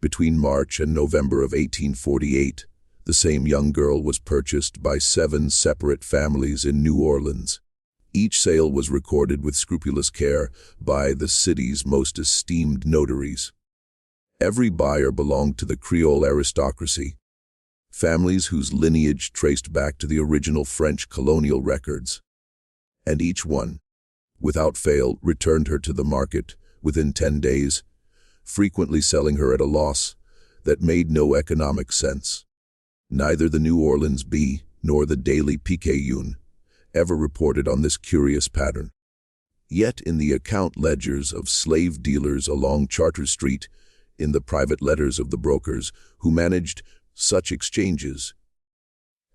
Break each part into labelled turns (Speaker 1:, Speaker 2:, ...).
Speaker 1: Between March and November of 1848, the same young girl was purchased by 7 separate families in New Orleans. Each sale was recorded with scrupulous care by the city's most esteemed notaries. Every buyer belonged to the Creole aristocracy, families whose lineage traced back to the original French colonial records. And each one, without fail, returned her to the market within 10 days, frequently selling her at a loss that made no economic sense. Neither the New Orleans Bee nor the Daily Picayune ever reported on this curious pattern. Yet in the account ledgers of slave dealers along Chartres Street, in the private letters of the brokers who managed such exchanges,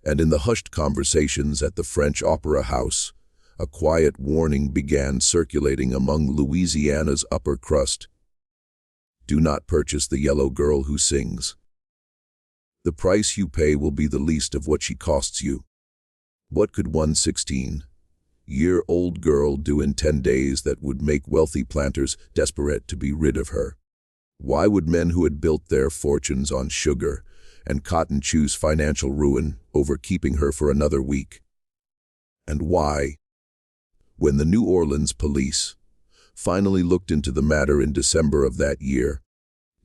Speaker 1: and in the hushed conversations at the French Opera House, a quiet warning began circulating among Louisiana's upper crust. Do not purchase the yellow girl who sings. The price you pay will be the least of what she costs you. What could one 16-year-old girl do in 10 days that would make wealthy planters desperate to be rid of her? Why would men who had built their fortunes on sugar and cotton choose financial ruin over keeping her for another week? And why, when the New Orleans police finally looked into the matter in December of that year,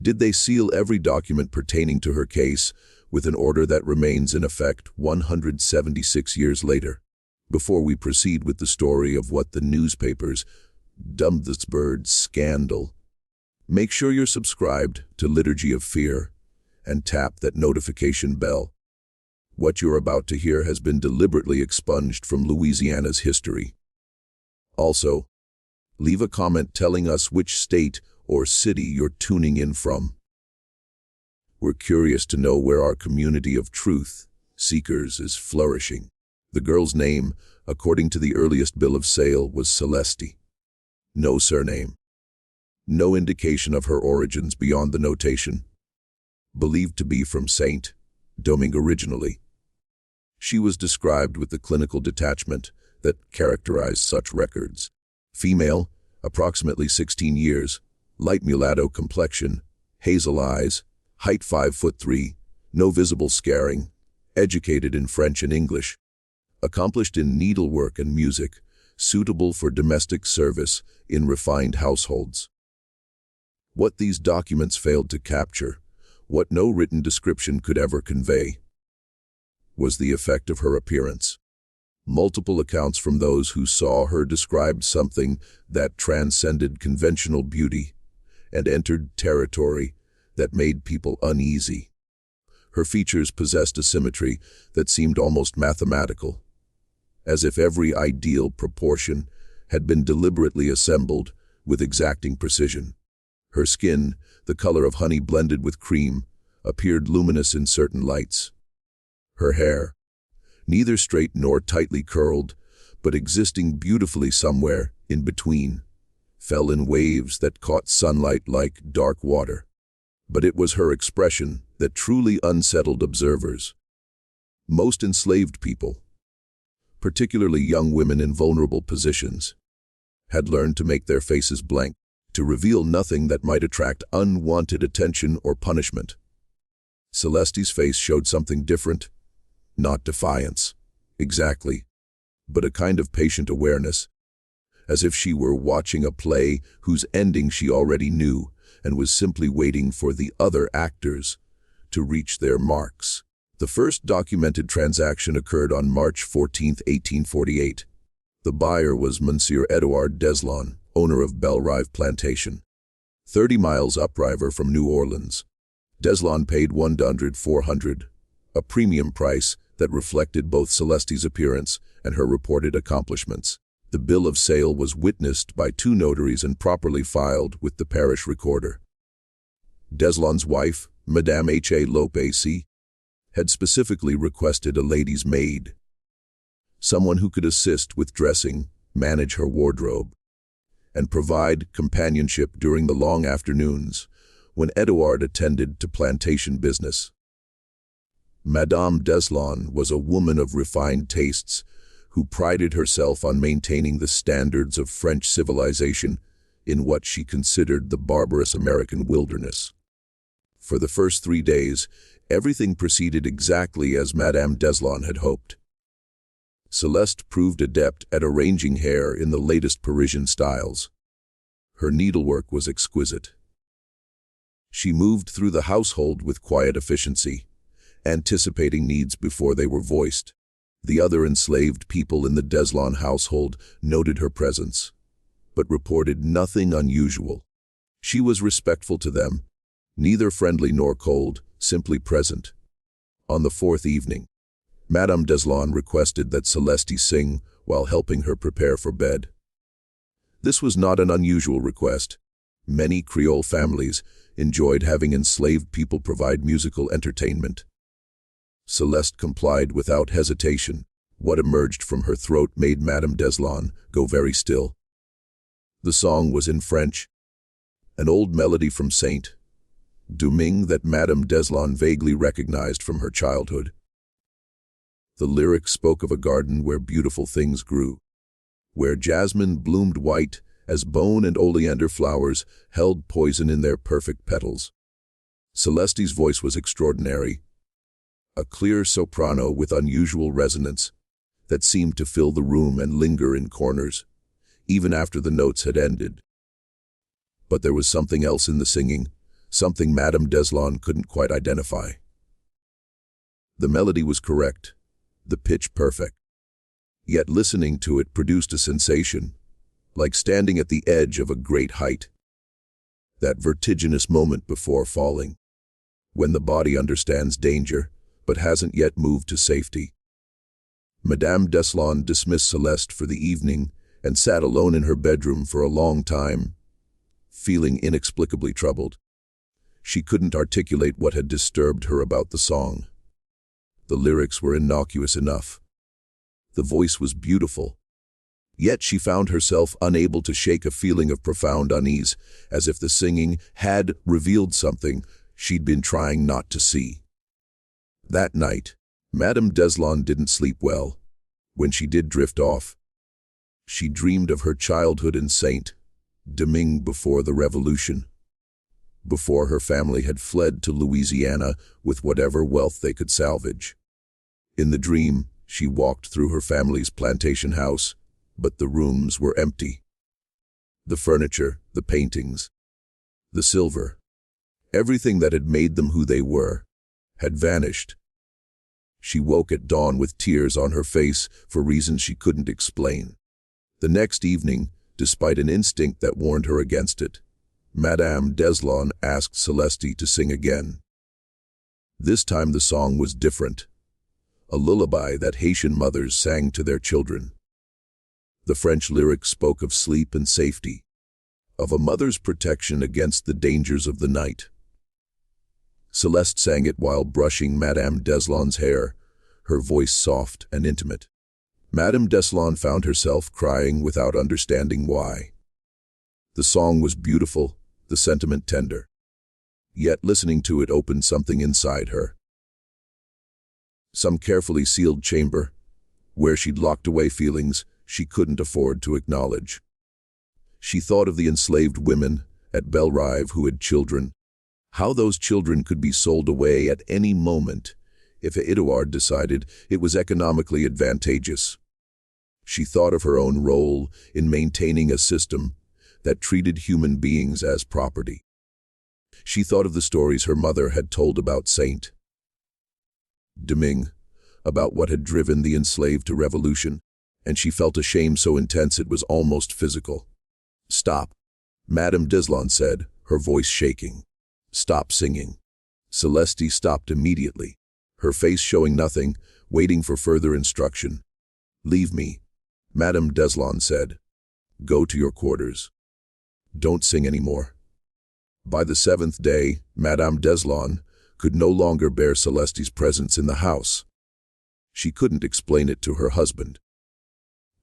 Speaker 1: did they seal every document pertaining to her case with an order that remains in effect 176 years later? Before we proceed with the story of what the newspapers dubbed the Songbird Scandal, make sure you're subscribed to Liturgy of Fear and tap that notification bell. What you're about to hear has been deliberately expunged from Louisiana's history. Also, leave a comment telling us which state or city you're tuning in from. We're curious to know where our community of truth seekers is flourishing. The girl's name, according to the earliest bill of sale, was Celeste. No surname. No indication of her origins beyond the notation. Believed to be from St. Domingue originally. She was described with the clinical detachment that characterized such records. Female, approximately 16 years, light mulatto complexion, hazel eyes, height 5'3", no visible scarring, educated in French and English, accomplished in needlework and music, suitable for domestic service in refined households. What these documents failed to capture, what no written description could ever convey, was the effect of her appearance. Multiple accounts from those who saw her described something that transcended conventional beauty and entered territory that made people uneasy. Her features possessed a symmetry that seemed almost mathematical, as if every ideal proportion had been deliberately assembled with exacting precision. Her skin, the color of honey blended with cream, appeared luminous in certain lights. Her hair, neither straight nor tightly curled, but existing beautifully somewhere in between, fell in waves that caught sunlight like dark water. But it was her expression that truly unsettled observers. Most enslaved people, particularly young women in vulnerable positions, had learned to make their faces blank, to reveal nothing that might attract unwanted attention or punishment. Celeste's face showed something different, not defiance, exactly, but a kind of patient awareness, as if she were watching a play whose ending she already knew and was simply waiting for the other actors to reach their marks. The first documented transaction occurred on March 14, 1848. The buyer was Monsieur Edouard Deslon, owner of Belle-Rive Plantation, 30 miles upriver from New Orleans. Deslon paid $100,400, a premium price that reflected both Celeste's appearance and her reported accomplishments. The bill of sale was witnessed by 2 notaries and properly filed with the parish recorder. Deslon's wife, Madame H.A. Lopez, had specifically requested a lady's maid, someone who could assist with dressing, manage her wardrobe, and provide companionship during the long afternoons when Edouard attended to plantation business. Madame Deslon was a woman of refined tastes who prided herself on maintaining the standards of French civilization in what she considered the barbarous American wilderness. For the first 3 days, everything proceeded exactly as Madame Deslon had hoped. Celeste proved adept at arranging hair in the latest Parisian styles. Her needlework was exquisite. She moved through the household with quiet efficiency, anticipating needs before they were voiced. The other enslaved people in the Deslon household noted her presence, but reported nothing unusual. She was respectful to them, neither friendly nor cold, simply present. On the 4th evening, Madame Deslon requested that Celeste sing while helping her prepare for bed. This was not an unusual request. Many Creole families enjoyed having enslaved people provide musical entertainment. Celeste complied without hesitation. What emerged from her throat made Madame Deslon go very still. The song was in French, an old melody from Saint Domingue that Madame Deslon vaguely recognized from her childhood. The lyrics spoke of a garden where beautiful things grew, where jasmine bloomed white as bone and oleander flowers held poison in their perfect petals. Celeste's voice was extraordinary, a clear soprano with unusual resonance that seemed to fill the room and linger in corners, even after the notes had ended. But there was something else in the singing, something Madame Deslon couldn't quite identify. The melody was correct, the pitch perfect. Yet listening to it produced a sensation, like standing at the edge of a great height. That vertiginous moment before falling, when the body understands danger, but hasn't yet moved to safety. Madame Deslon dismissed Celeste for the evening and sat alone in her bedroom for a long time, feeling inexplicably troubled. She couldn't articulate what had disturbed her about the song. The lyrics were innocuous enough. The voice was beautiful. Yet she found herself unable to shake a feeling of profound unease, as if the singing had revealed something she'd been trying not to see. That night, Madame Deslon didn't sleep well. When she did drift off, she dreamed of her childhood in Saint Domingue before the Revolution, before her family had fled to Louisiana with whatever wealth they could salvage. In the dream, she walked through her family's plantation house, but the rooms were empty. The furniture, the paintings, the silver, everything that had made them who they were, had vanished. She woke at dawn with tears on her face for reasons she couldn't explain. The next evening, despite an instinct that warned her against it, Madame Deslon asked Celeste to sing again. This time the song was different, a lullaby that Haitian mothers sang to their children. The French lyrics spoke of sleep and safety, of a mother's protection against the dangers of the night. Celeste sang it while brushing Madame Deslon's hair, her voice soft and intimate. Madame Deslon found herself crying without understanding why. The song was beautiful, the sentiment tender. Yet listening to it opened something inside her. Some carefully sealed chamber, where she'd locked away feelings she couldn't afford to acknowledge. She thought of the enslaved women at Belle Rive who had children, how those children could be sold away at any moment if Edouard decided it was economically advantageous. She thought of her own role in maintaining a system that treated human beings as property. She thought of the stories her mother had told about Saint Domingue, about what had driven the enslaved to revolution, and she felt a shame so intense it was almost physical. "Stop," Madame Deslon said, her voice shaking. "Stop singing." Celeste stopped immediately, her face showing nothing, waiting for further instruction. "Leave me," Madame Deslon said. "Go to your quarters. Don't sing anymore." By the 7th day, Madame Deslon could no longer bear Celeste's presence in the house. She couldn't explain it to her husband.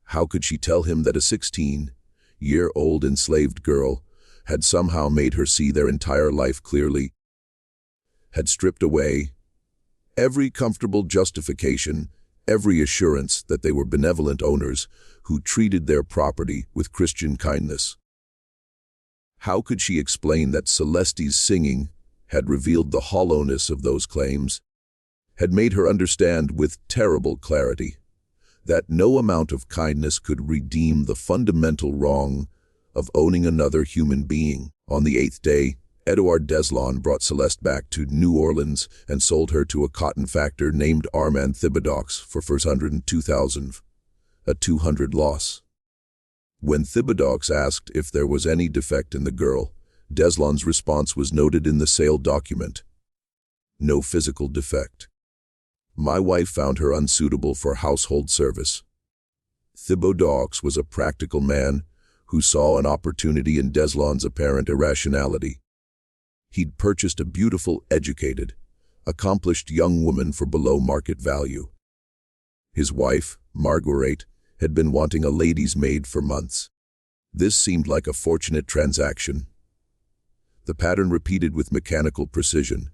Speaker 1: How could she tell him that a 16-year-old enslaved girl had somehow made her see their entire life clearly, had stripped away every comfortable justification, every assurance that they were benevolent owners who treated their property with Christian kindness? How could she explain that Celeste's singing had revealed the hollowness of those claims, had made her understand with terrible clarity that no amount of kindness could redeem the fundamental wrong of owning another human being. On the 8th day, Edouard Deslon brought Celeste back to New Orleans and sold her to a cotton factor named Armand Thibodeaux for $402,000, a 200 loss. When Thibodeaux asked if there was any defect in the girl, Deslon's response was noted in the sale document: no physical defect. My wife found her unsuitable for household service. Thibodeaux was a practical man who saw an opportunity in Deslon's apparent irrationality. He'd purchased a beautiful, educated, accomplished young woman for below market value. His wife, Marguerite, had been wanting a lady's maid for months. This seemed like a fortunate transaction. The pattern repeated with mechanical precision.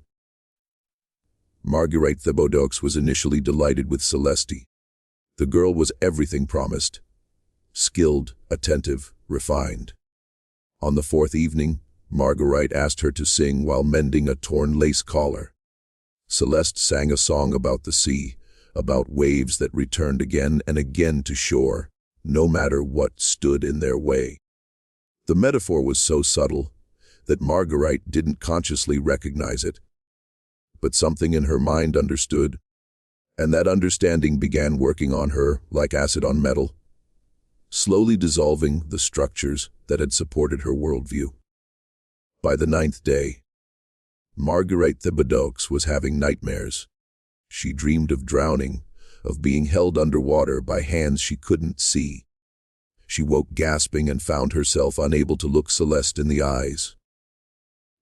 Speaker 1: Marguerite Thibodeaux was initially delighted with Celeste. The girl was everything promised: skilled, attentive, refined. On the 4th evening, Marguerite asked her to sing while mending a torn lace collar. Celeste sang a song about the sea, about waves that returned again and again to shore, no matter what stood in their way. The metaphor was so subtle that Marguerite didn't consciously recognize it. But something in her mind understood, and that understanding began working on her like acid on metal, slowly dissolving the structures that had supported her worldview. By the 9th day, Marguerite Thibodeaux was having nightmares. She dreamed of drowning, of being held underwater by hands she couldn't see. She woke gasping and found herself unable to look Celeste in the eyes.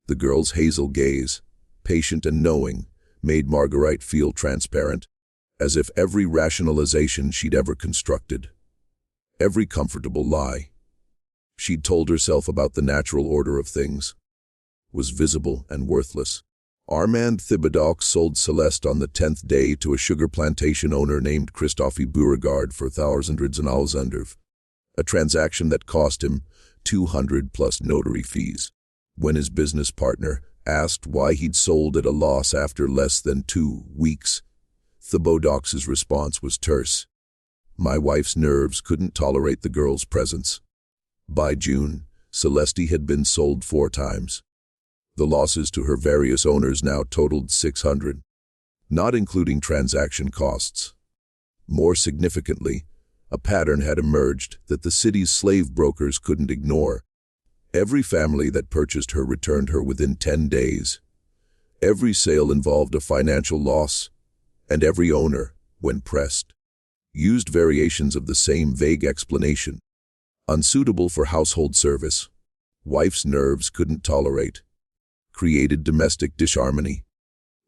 Speaker 1: The girl's hazel gaze, patient and knowing, made Marguerite feel transparent, as if every rationalization she'd ever constructed, every comfortable lie she'd told herself about the natural order of things, was visible and worthless. Armand Thibodeaux sold Celeste on the 10th day to a sugar plantation owner named Christophe Beauregard for $1,000, a transaction that cost him $200 plus notary fees. When his business partner asked why he'd sold at a loss after less than 2 weeks, Thibodeaux's response was terse: my wife's nerves couldn't tolerate the girl's presence. By June, Celeste had been sold 4 times. The losses to her various owners now totaled $600, not including transaction costs. More significantly, a pattern had emerged that the city's slave brokers couldn't ignore. Every family that purchased her returned her within 10 days. Every sale involved a financial loss, and every owner, when pressed, used variations of the same vague explanation: unsuitable for household service, wife's nerves couldn't tolerate, created domestic disharmony.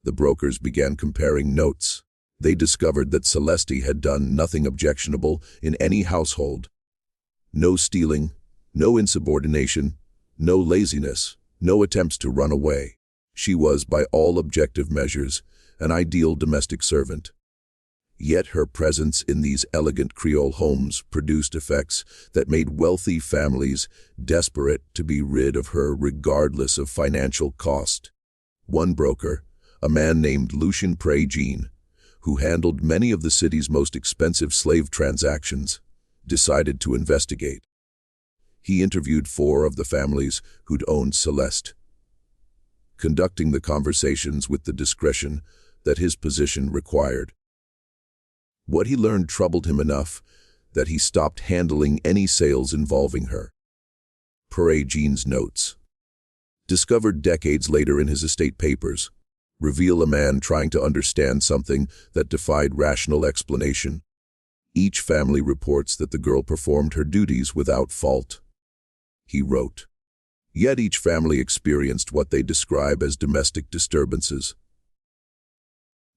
Speaker 1: The brokers began comparing notes. They discovered that Celeste had done nothing objectionable in any household. No stealing, no insubordination, no laziness, no attempts to run away. She was, by all objective measures, an ideal domestic servant. Yet her presence in these elegant Creole homes produced effects that made wealthy families desperate to be rid of her regardless of financial cost. One broker, a man named Lucien Pré-Jean, who handled many of the city's most expensive slave transactions, decided to investigate. He interviewed 4 of the families who'd owned Celeste, conducting the conversations with the discretion that his position required. What he learned troubled him enough that he stopped handling any sales involving her. Pré-Jean's notes, discovered decades later in his estate papers, reveal a man trying to understand something that defied rational explanation. Each family reports that the girl performed her duties without fault, he wrote. Yet each family experienced what they describe as domestic disturbances.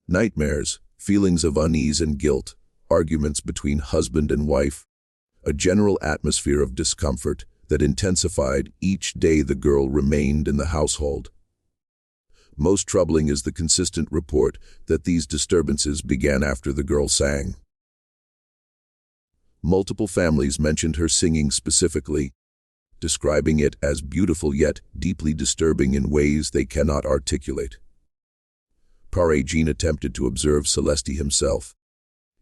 Speaker 1: Nightmares, feelings of unease and guilt, arguments between husband and wife, a general atmosphere of discomfort that intensified each day the girl remained in the household. Most troubling is the consistent report that these disturbances began after the girl sang. Multiple families mentioned her singing specifically. describing it as beautiful yet deeply disturbing in ways they cannot articulate. Père Jean attempted to observe Celeste himself.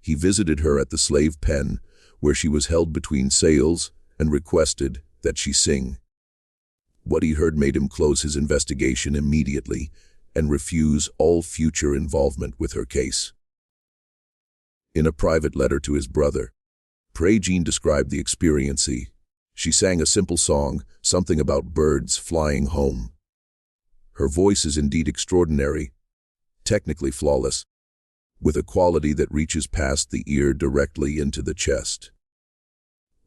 Speaker 1: He visited her at the slave pen, where she was held between sales, and requested that she sing. What he heard made him close his investigation immediately and refuse all future involvement with her case. In a private letter to his brother, Père Jean described the experience. She sang a simple song, something about birds flying home. Her voice is indeed extraordinary, technically flawless, with a quality that reaches past the ear directly into the chest.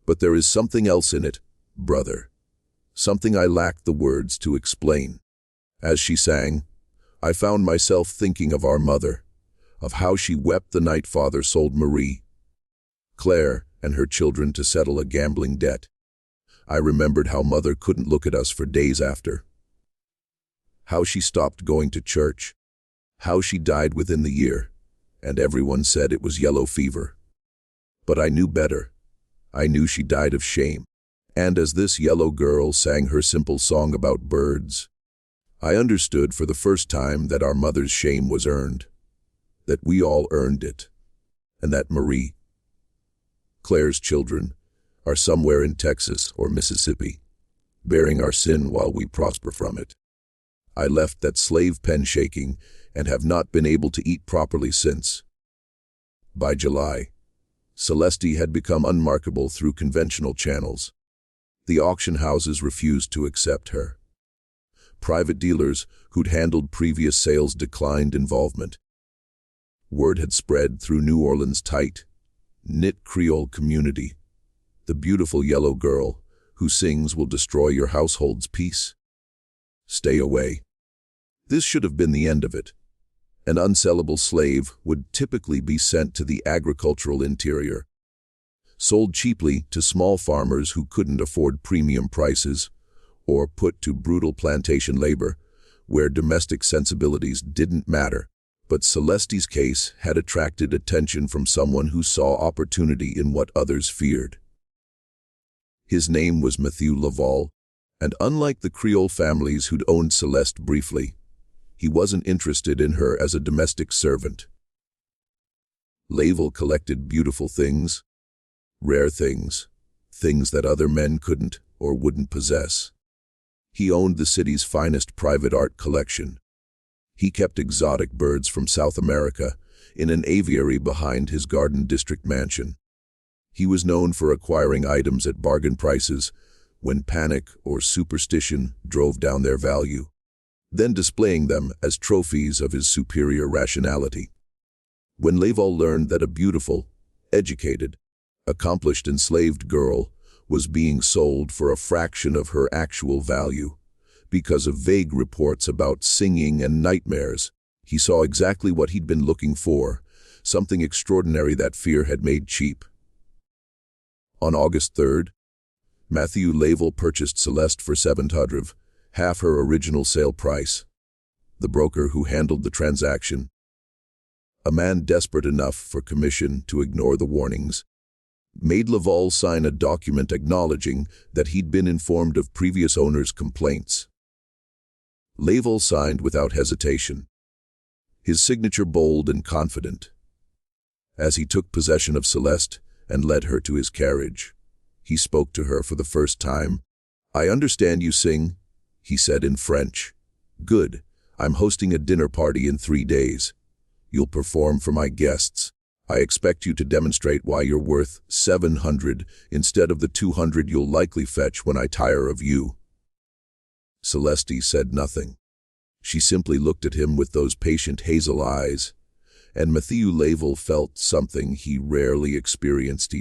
Speaker 1: But there is something else in it, brother. Something I lack the words to explain. As she sang, I found myself thinking of our mother, of how she wept the night father sold Marie, Claire, and her children to settle a gambling debt. I remembered how mother couldn't look at us for days after. How she stopped going to church. How she died within the year, and everyone said it was yellow fever. But I knew better. I knew she died of shame. And as this yellow girl sang her simple song about birds, I understood for the first time that our mother's shame was earned, that we all earned it, and that Marie, Claire's children, are somewhere in Texas or Mississippi, bearing our sin while we prosper from it. I left that slave pen shaking and have not been able to eat properly since. By July, Celeste had become unmarketable through conventional channels. The auction houses refused to accept her. Private dealers who'd handled previous sales declined involvement. Word had spread through New Orleans' tight-knit Creole community. The beautiful yellow girl who sings will destroy your household's peace. Stay away. This should have been the end of it. An unsellable slave would typically be sent to the agricultural interior, sold cheaply to small farmers who couldn't afford premium prices, or put to brutal plantation labor, where domestic sensibilities didn't matter. But Celeste's case had attracted attention from someone who saw opportunity in what others feared. His name was Mathieu Laval, and unlike the Creole families who'd owned Celeste briefly, he wasn't interested in her as a domestic servant. Laval collected beautiful things, rare things, things that other men couldn't or wouldn't possess. He owned the city's finest private art collection. He kept exotic birds from South America in an aviary behind his Garden District mansion. He was known for acquiring items at bargain prices when panic or superstition drove down their value, then displaying them as trophies of his superior rationality. When Laval learned that a beautiful, educated, accomplished enslaved girl was being sold for a fraction of her actual value, because of vague reports about singing and nightmares, he saw exactly what he'd been looking for, something extraordinary that fear had made cheap. On August 3rd, Mathieu Laval purchased Celeste for $700, half her original sale price. The broker who handled the transaction, a man desperate enough for commission to ignore the warnings, made Laval sign a document acknowledging that he'd been informed of previous owners' complaints. Laval signed without hesitation, his signature bold and confident. As he took possession of Celeste and led her to his carriage, he spoke to her for the first time. "I understand you sing," he said in French. "Good. I'm hosting a dinner party in 3 days. You'll perform for my guests. I expect you to demonstrate why you're worth $700 instead of the $200 you'll likely fetch when I tire of you." Celeste said nothing. She simply looked at him with those patient hazel eyes, and Mathieu Laval felt something he rarely experienced,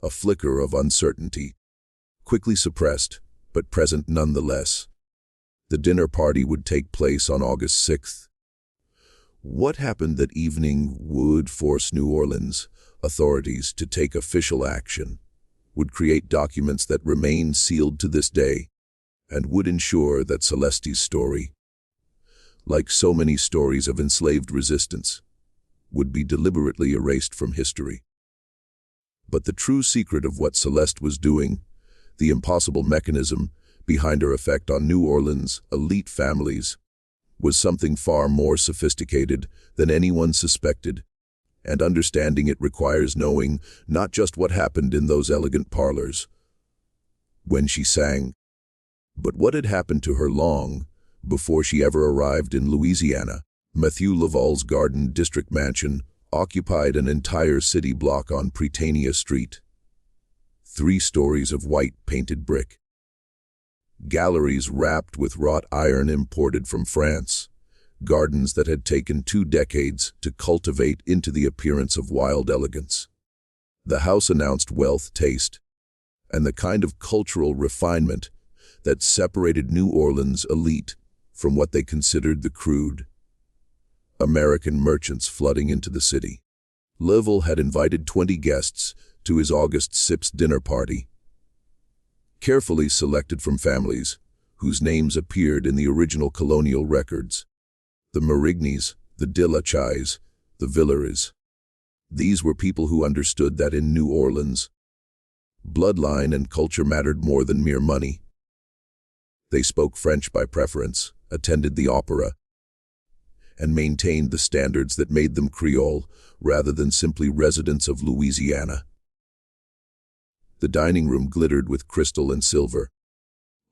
Speaker 1: a flicker of uncertainty, quickly suppressed, but present nonetheless. The dinner party would take place on August 6th. What happened that evening would force New Orleans authorities to take official action, would create documents that remain sealed to this day, and would ensure that Celeste's story, like so many stories of enslaved resistance, would be deliberately erased from history. But the true secret of what Celeste was doing, The impossible mechanism behind her effect on New Orleans' elite families was something far more sophisticated than anyone suspected, and understanding it requires knowing not just what happened in those elegant parlors when she sang, but what had happened to her long before she ever arrived in Louisiana. Matthew Laval's Garden District mansion occupied an entire city block on Prytania Street. 3 stories of white painted brick. Galleries wrapped with wrought iron imported from France. Gardens that had taken 2 decades to cultivate into the appearance of wild elegance. The house announced wealth, taste, and the kind of cultural refinement that separated New Orleans' elite from what they considered the crude American merchants flooding into the city. Laval had invited 20 guests to his August 6th dinner party, carefully selected from families whose names appeared in the original colonial records. The Marigny's, the De La Chais, the Villeres. These were people who understood that in New Orleans, bloodline and culture mattered more than mere money. They spoke French by preference, attended the opera, and maintained the standards that made them Creole rather than simply residents of Louisiana. The dining room glittered with crystal and silver.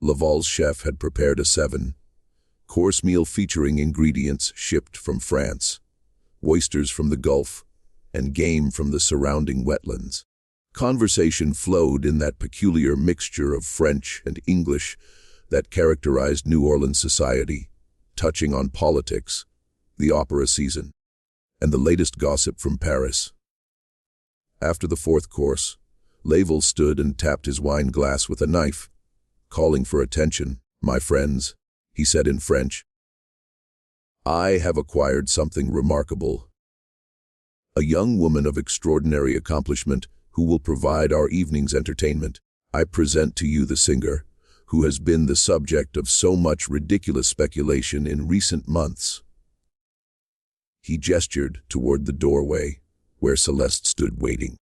Speaker 1: Laval's chef had prepared a 7-course meal featuring ingredients shipped from France, oysters from the Gulf, and game from the surrounding wetlands. Conversation flowed in that peculiar mixture of French and English that characterized New Orleans society, touching on politics, the opera season, and the latest gossip from Paris. After the 4th course, Laval stood and tapped his wine glass with a knife, calling for attention. "My friends," he said in French, "I have acquired something remarkable. A young woman of extraordinary accomplishment who will provide our evening's entertainment. I present to you the singer, who has been the subject of so much ridiculous speculation in recent months." He gestured toward the doorway, where Celeste stood waiting.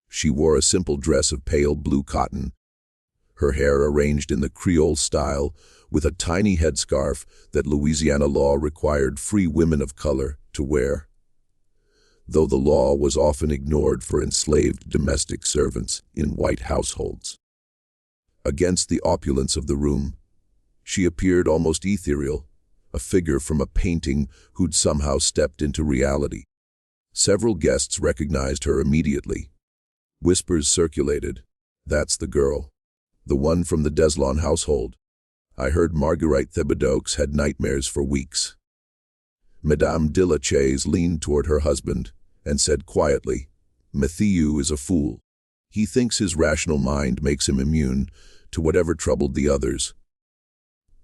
Speaker 1: She wore a simple dress of pale blue cotton, her hair arranged in the Creole style, with a tiny headscarf that Louisiana law required free women of color to wear, though the law was often ignored for enslaved domestic servants in white households. Against the opulence of the room, she appeared almost ethereal, a figure from a painting who'd somehow stepped into reality. Several guests recognized her immediately. Whispers circulated, "That's the girl. The one from the Deslon household. I heard Marguerite Thibodeaux had nightmares for weeks." Madame de la Chais leaned toward her husband and said quietly, "Mathieu is a fool. He thinks his rational mind makes him immune to whatever troubled the others."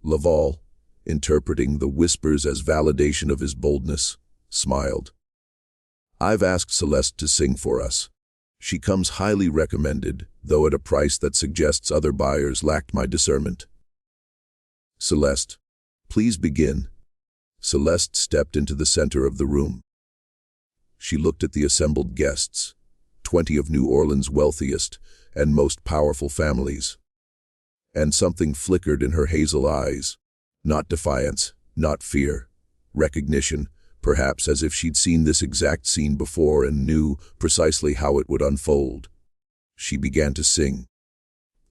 Speaker 1: Laval, interpreting the whispers as validation of his boldness, smiled. "I've asked Celeste to sing for us. She comes highly recommended, though at a price that suggests other buyers lacked my discernment." "Celeste, please begin." Celeste stepped into the center of the room. She looked at the assembled guests, 20 of New Orleans' wealthiest and most powerful families. And something flickered in her hazel eyes. Not defiance, not fear. Recognition, perhaps as if she'd seen this exact scene before and knew precisely how it would unfold. She began to sing.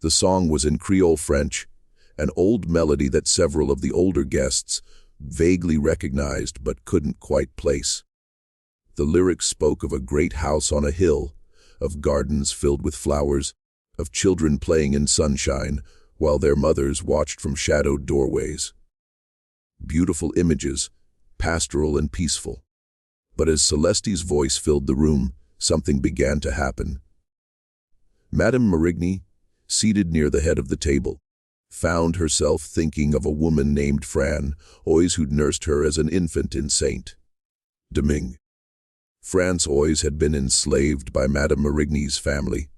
Speaker 1: The song was in Creole French, an old melody that several of the older guests vaguely recognized but couldn't quite place. The lyrics spoke of a great house on a hill, of gardens filled with flowers, of children playing in sunshine while their mothers watched from shadowed doorways. Beautiful images, pastoral and peaceful. But as Celeste's voice filled the room, something began to happen. Madame Marigny, seated near the head of the table, found herself thinking of a woman named Fran, Oise, who'd nursed her as an infant in Saint-Domingue. France Oise had been enslaved by Madame Marigny's family,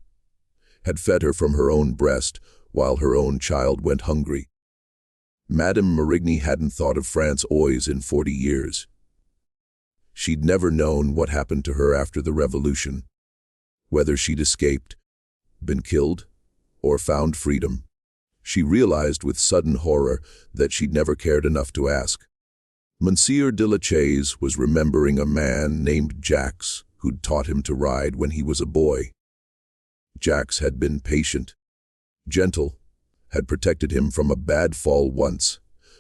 Speaker 1: had fed her from her own breast while her own child went hungry. Madame Marigny hadn't thought of France Oise in 40 years. She'd never known what happened to her after the revolution, whether she'd escaped, been killed, or found freedom. She realized with sudden horror that she'd never cared enough to ask. Monsieur de la Chaise was remembering a man named Jacques who'd taught him to ride when he was a boy. Jacques had been patient, gentle, had protected him from a bad fall once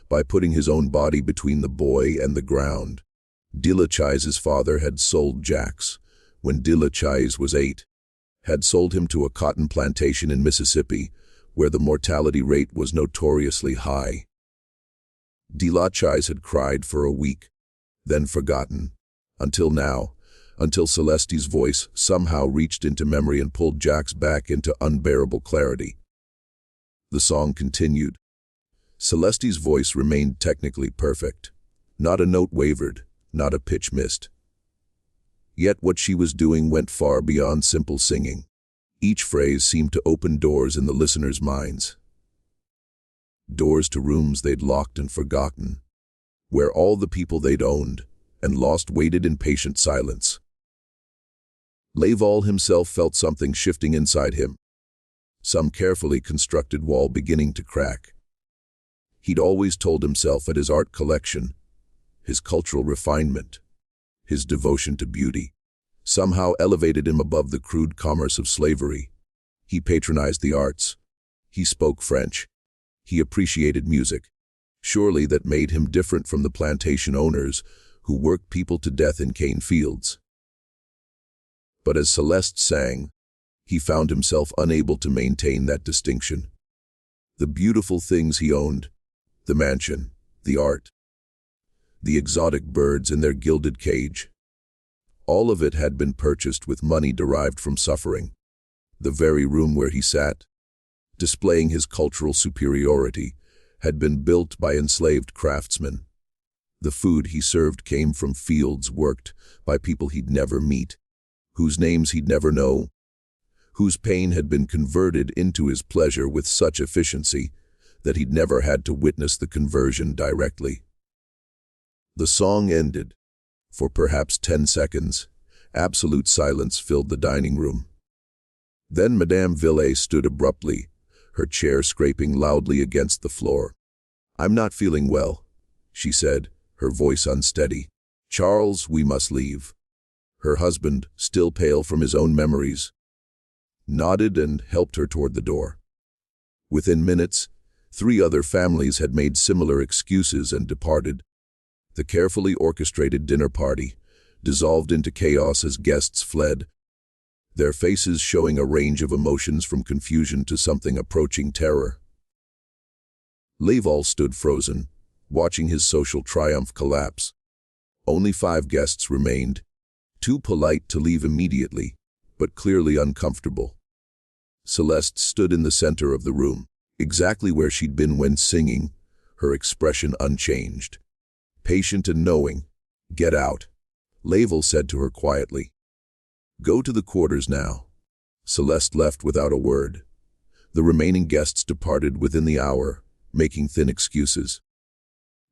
Speaker 1: by putting his own body between the boy and the ground. De la Chaise's father had sold Jacques when de la Chaise was 8, had sold him to a cotton plantation in Mississippi where the mortality rate was notoriously high. De la Chaise had cried for a week, then forgotten, until now, until Celeste's voice somehow reached into memory and pulled Jacques back into unbearable clarity. The song continued. Celeste's voice remained technically perfect. Not a note wavered, not a pitch missed. Yet what she was doing went far beyond simple singing. Each phrase seemed to open doors in the listeners' minds. Doors to rooms they'd locked and forgotten, where all the people they'd owned and lost waited in patient silence. Laval himself felt something shifting inside him, some carefully constructed wall beginning to crack. He'd always told himself that his art collection, his cultural refinement, his devotion to beauty, somehow elevated him above the crude commerce of slavery. He patronized the arts. He spoke French. He appreciated music. Surely that made him different from the plantation owners who worked people to death in cane fields. But as Celeste sang, he found himself unable to maintain that distinction. The beautiful things he owned, the mansion, the art, the exotic birds in their gilded cage, all of it had been purchased with money derived from suffering. The very room where he sat, displaying his cultural superiority, had been built by enslaved craftsmen. The food he served came from fields worked by people he'd never meet, whose names he'd never know, whose pain had been converted into his pleasure with such efficiency that he'd never had to witness the conversion directly. The song ended. For perhaps 10 seconds, absolute silence filled the dining room. Then Madame Villais stood abruptly, her chair scraping loudly against the floor. "I'm not feeling well," she said, her voice unsteady. "Charles, we must leave." Her husband, still pale from his own memories, nodded and helped her toward the door. Within minutes, 3 other families had made similar excuses and departed. The carefully orchestrated dinner party dissolved into chaos as guests fled, their faces showing a range of emotions from confusion to something approaching terror. Laval stood frozen, watching his social triumph collapse. Only 5 guests remained, too polite to leave immediately, but clearly uncomfortable. Celeste stood in the center of the room, exactly where she'd been when singing, her expression unchanged. Patient and knowing. "Get out," Laval said to her quietly. "Go to the quarters now." Celeste left without a word. The remaining guests departed within the hour, making thin excuses.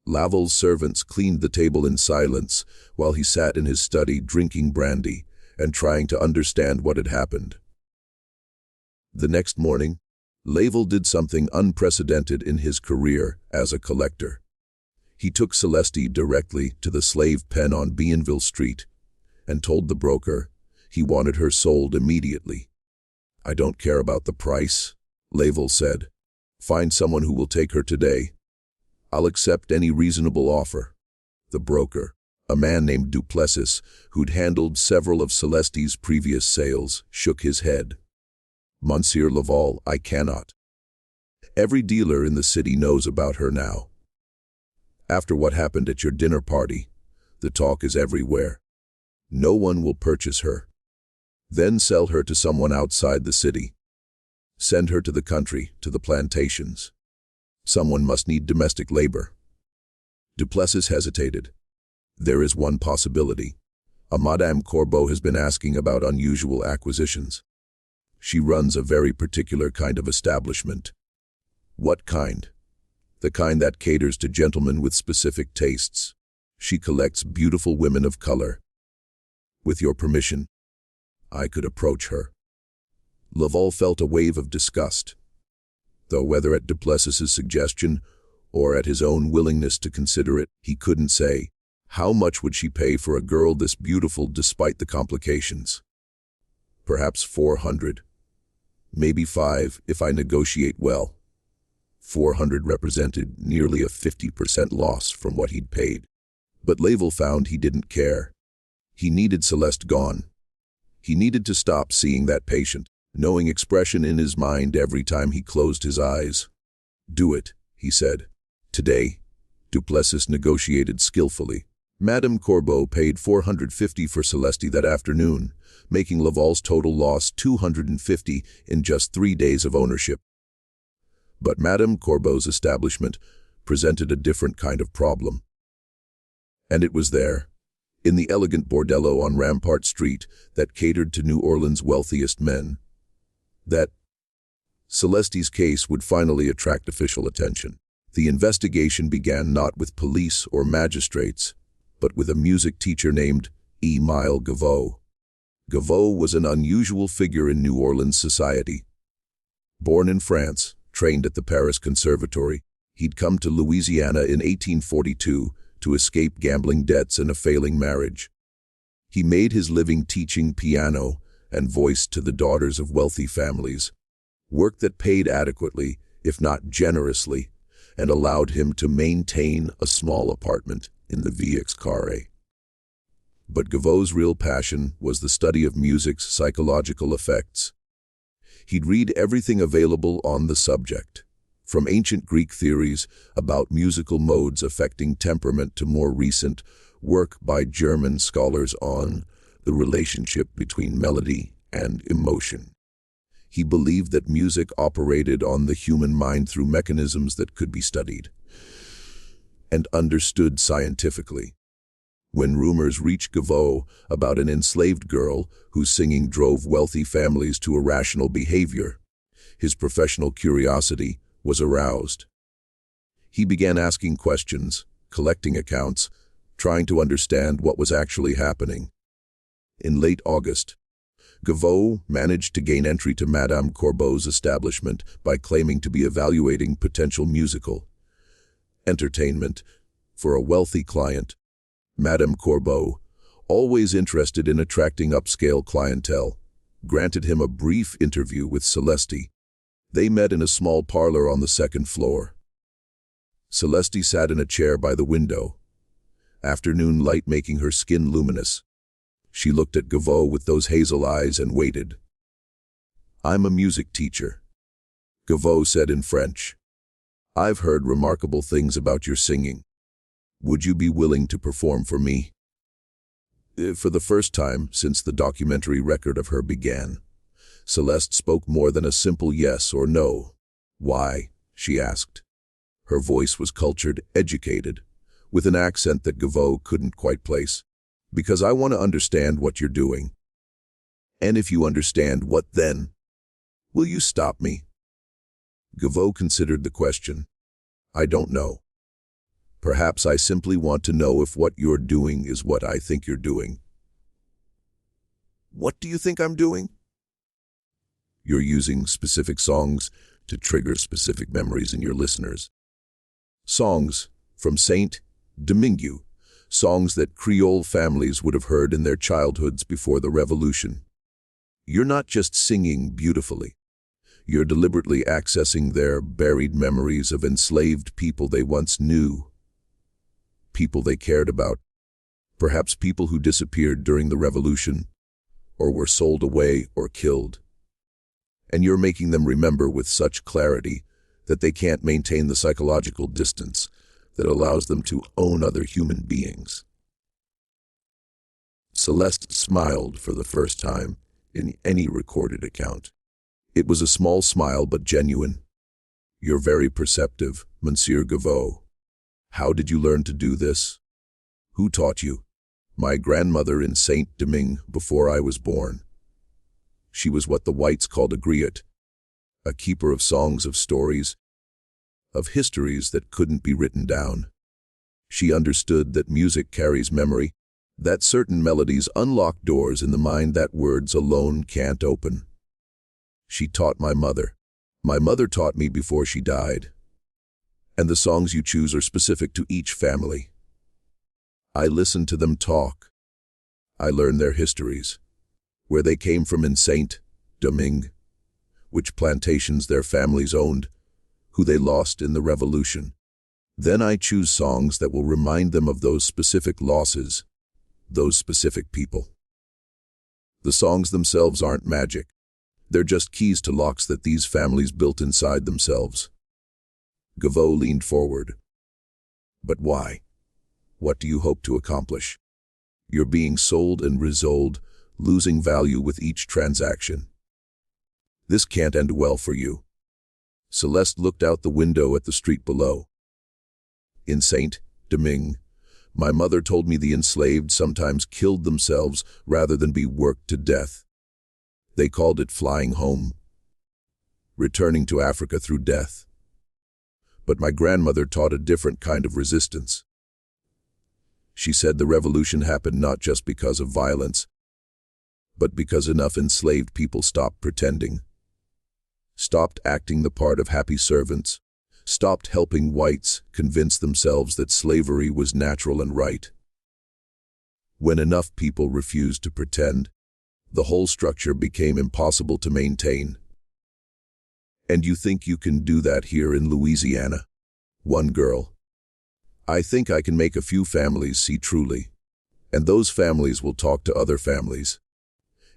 Speaker 1: Laval's servants cleaned the table in silence while he sat in his study drinking brandy and trying to understand what had happened. The next morning, Laval did something unprecedented in his career as a collector. He took Celeste directly to the slave pen on Bienville Street and told the broker he wanted her sold immediately. "I don't care about the price," Laval said. "Find someone who will take her today. I'll accept any reasonable offer." The broker, a man named Duplessis, who'd handled several of Celeste's previous sales, shook his head. "Monsieur Laval, I cannot. Every dealer in the city knows about her now. After what happened at your dinner party, the talk is everywhere. No one will purchase her. Then sell her to someone outside the city. Send her to the country, to the plantations. Someone must need domestic labor." Duplessis hesitated. "There is one possibility. A Madame Corbeau has been asking about unusual acquisitions. She runs a very particular kind of establishment." "What kind?" "The kind that caters to gentlemen with specific tastes. She collects beautiful women of color. With your permission, I could approach her." Laval felt a wave of disgust. though, whether at Duplessis's suggestion or at his own willingness to consider it. He couldn't say. How much would she pay for a girl this beautiful despite the complications? Perhaps 400. Maybe 5 if I negotiate well. 400 represented nearly a 50% loss from what he'd paid. But Lavel found he didn't care. He needed Celeste gone. He needed to stop seeing that patient, knowing expression in his mind every time he closed his eyes. Do it, he said. Today, Duplessis negotiated skillfully. Madame Corbeau paid $450 for Celeste that afternoon, making Laval's total loss $250 in just 3 days of ownership. But Madame Corbeau's establishment presented a different kind of problem. And it was there, in the elegant bordello on Rampart Street that catered to New Orleans' wealthiest men, that Celeste's case would finally attract official attention. The investigation began not with police or magistrates, but with a music teacher named Emile Gaveau. Gaveau was an unusual figure in New Orleans society. Born in France, trained at the Paris Conservatory, he'd come to Louisiana in 1842 to escape gambling debts and a failing marriage. He made his living teaching piano and voice to the daughters of wealthy families, work that paid adequately, if not generously, and allowed him to maintain a small apartment in the VX Carré. But Gaveau's real passion was the study of music's psychological effects. He'd read everything available on the subject, from ancient Greek theories about musical modes affecting temperament to more recent work by German scholars on the relationship between melody and emotion. He believed that music operated on the human mind through mechanisms that could be studied and understood scientifically. When rumors reached Gaveau about an enslaved girl whose singing drove wealthy families to irrational behavior, his professional curiosity was aroused. He began asking questions, collecting accounts, trying to understand what was actually happening. In late August, Gaveau managed to gain entry to Madame Corbeau's establishment by claiming to be evaluating potential musical entertainment for a wealthy client. Madame Corbeau, always interested in attracting upscale clientele, granted him a brief interview with Celeste. They met in a small parlor on the second floor. Celeste sat in a chair by the window, afternoon light making her skin luminous. She looked at Gaveau with those hazel eyes and waited. "I'm a music teacher," Gaveau said in French. "I've heard remarkable things about your singing. Would you be willing to perform for me?" For the first time since the documentary record of her began, Celeste spoke more than a simple yes or no. "Why?" she asked. Her voice was cultured, educated, with an accent that Gaveau couldn't quite place. "Because I want to understand what you're doing." "And if you understand, what then? Will you stop me?" Gaveau considered the question. "I don't know. Perhaps I simply want to know if what you're doing is what I think you're doing." "What do you think I'm doing?" "You're using specific songs to trigger specific memories in your listeners. Songs from Saint Domingue, songs that Creole families would have heard in their childhoods before the Revolution. You're not just singing beautifully. You're deliberately accessing their buried memories of enslaved people they once knew, people they cared about, perhaps people who disappeared during the Revolution, or were sold away or killed. And you're making them remember with such clarity that they can't maintain the psychological distance that allows them to own other human beings." Celeste smiled for the first time in any recorded account. It was a small smile but genuine. "You're very perceptive, Monsieur Gaveau. How did you learn to do this? Who taught you?" "My grandmother in Saint Domingue before I was born. She was what the whites called a griot, a keeper of songs, of stories, of histories that couldn't be written down. She understood that music carries memory, that certain melodies unlock doors in the mind that words alone can't open. She taught my mother. My mother taught me before she died. And the songs you choose are specific to each family. I listen to them talk. I learn their histories, where they came from in Saint-Domingue, which plantations their families owned, who they lost in the Revolution. Then I choose songs that will remind them of those specific losses, those specific people. The songs themselves aren't magic. They're just keys to locks that these families built inside themselves. Gavo leaned forward. But why? What do you hope to accomplish? You're being sold and resold, losing value with each transaction. This can't end well for you. Celeste looked out the window at the street below. In Saint-Domingue, my mother told me the enslaved sometimes killed themselves rather than be worked to death. They called it flying home, returning to Africa through death. But my grandmother taught a different kind of resistance. She said the revolution happened not just because of violence, but because enough enslaved people stopped pretending, stopped acting the part of happy servants, stopped helping whites convince themselves that slavery was natural and right. When enough people refused to pretend, the whole structure became impossible to maintain. And you think you can do that here in Louisiana? One girl. I think I can make a few families see truly, and those families will talk to other families.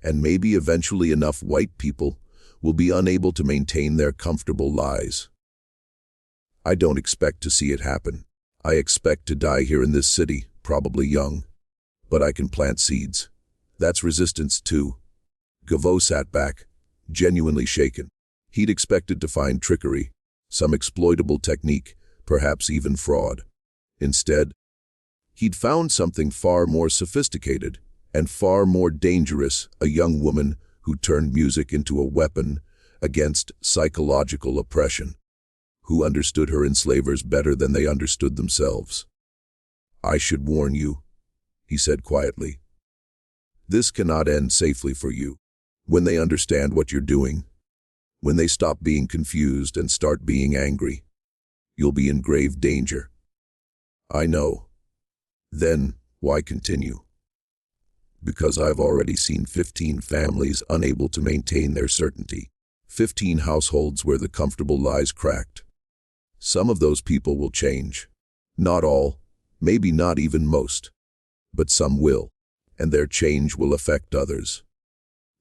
Speaker 1: And maybe eventually enough white people will be unable to maintain their comfortable lies. I don't expect to see it happen. I expect to die here in this city, probably young. But I can plant seeds. That's resistance too. Gavo sat back, genuinely shaken. He'd expected to find trickery, some exploitable technique, perhaps even fraud. Instead, he'd found something far more sophisticated and far more dangerous, a young woman who turned music into a weapon against psychological oppression, who understood her enslavers better than they understood themselves. I should warn you, he said quietly. This cannot end safely for you. When they understand what you're doing, when they stop being confused and start being angry, you'll be in grave danger. I know. Then, why continue? Because I've already seen 15 families unable to maintain their certainty. 15 households where the comfortable lies cracked. Some of those people will change. Not all, maybe not even most. But some will, and their change will affect others.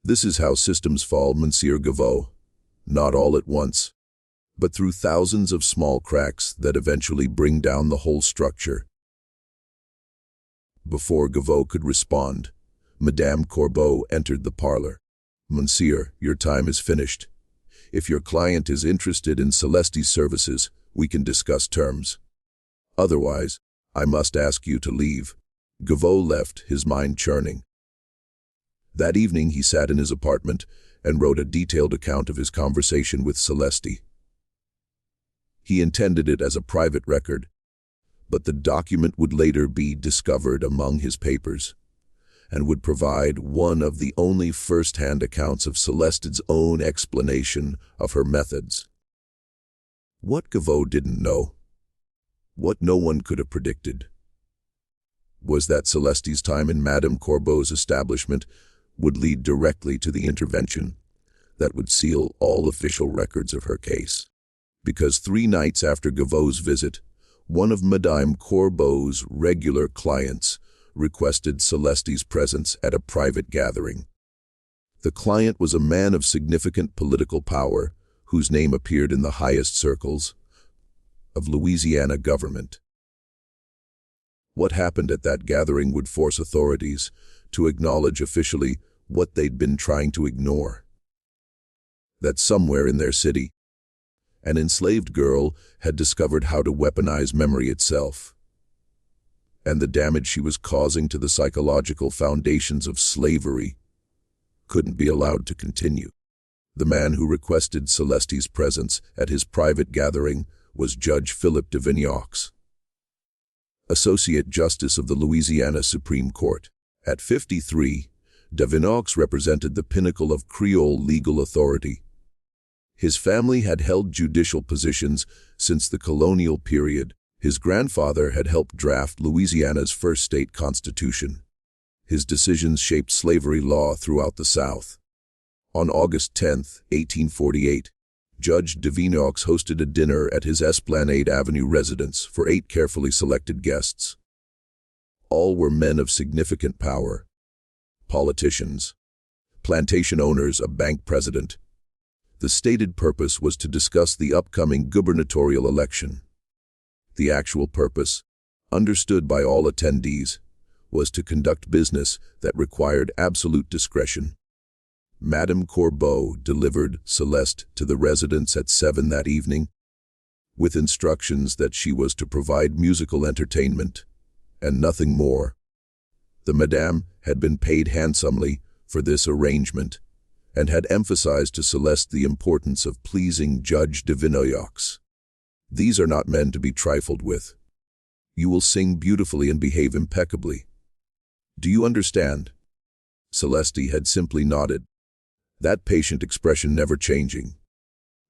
Speaker 1: This is how systems fall, Monsieur Gavo. Not all at once, but through thousands of small cracks that eventually bring down the whole structure. Before Gavo could respond, Madame Corbeau entered the parlor. Monsieur, your time is finished. If your client is interested in Celeste's services, we can discuss terms. Otherwise, I must ask you to leave. Gavo left, his mind churning. That evening he sat in his apartment and wrote a detailed account of his conversation with Celeste. He intended it as a private record, but the document would later be discovered among his papers and would provide one of the only first-hand accounts of Celeste's own explanation of her methods. What Gavo didn't know, what no one could have predicted, was that Celeste's time in Madame Corbeau's establishment would lead directly to the intervention that would seal all official records of her case. Because 3 nights after Gavo's visit, one of Madame Corbeau's regular clients requested Celeste's presence at a private gathering. The client was a man of significant political power whose name appeared in the highest circles of Louisiana government. What happened at that gathering would force authorities to acknowledge officially what they'd been trying to ignore. That somewhere in their city, an enslaved girl had discovered how to weaponize memory itself, and the damage she was causing to the psychological foundations of slavery couldn't be allowed to continue. The man who requested Celeste's presence at his private gathering was Judge Philip de Vignox, Associate Justice of the Louisiana Supreme Court. At 53, de Vignox represented the pinnacle of Creole legal authority. His family had held judicial positions since the colonial period. His grandfather had helped draft Louisiana's first state constitution. His decisions shaped slavery law throughout the South. On August 10, 1848, Judge Devinoux hosted a dinner at his Esplanade Avenue residence for 8 carefully selected guests. All were men of significant power: politicians, plantation owners, a bank president. The stated purpose was to discuss the upcoming gubernatorial election. The actual purpose, understood by all attendees, was to conduct business that required absolute discretion. Madame Corbeau delivered Celeste to the residence at 7 that evening, with instructions that she was to provide musical entertainment, and nothing more. The Madame had been paid handsomely for this arrangement, and had emphasized to Celeste the importance of pleasing Judge Devinoux. These are not men to be trifled with. You will sing beautifully and behave impeccably. Do you understand? Celeste had simply nodded, that patient expression never changing.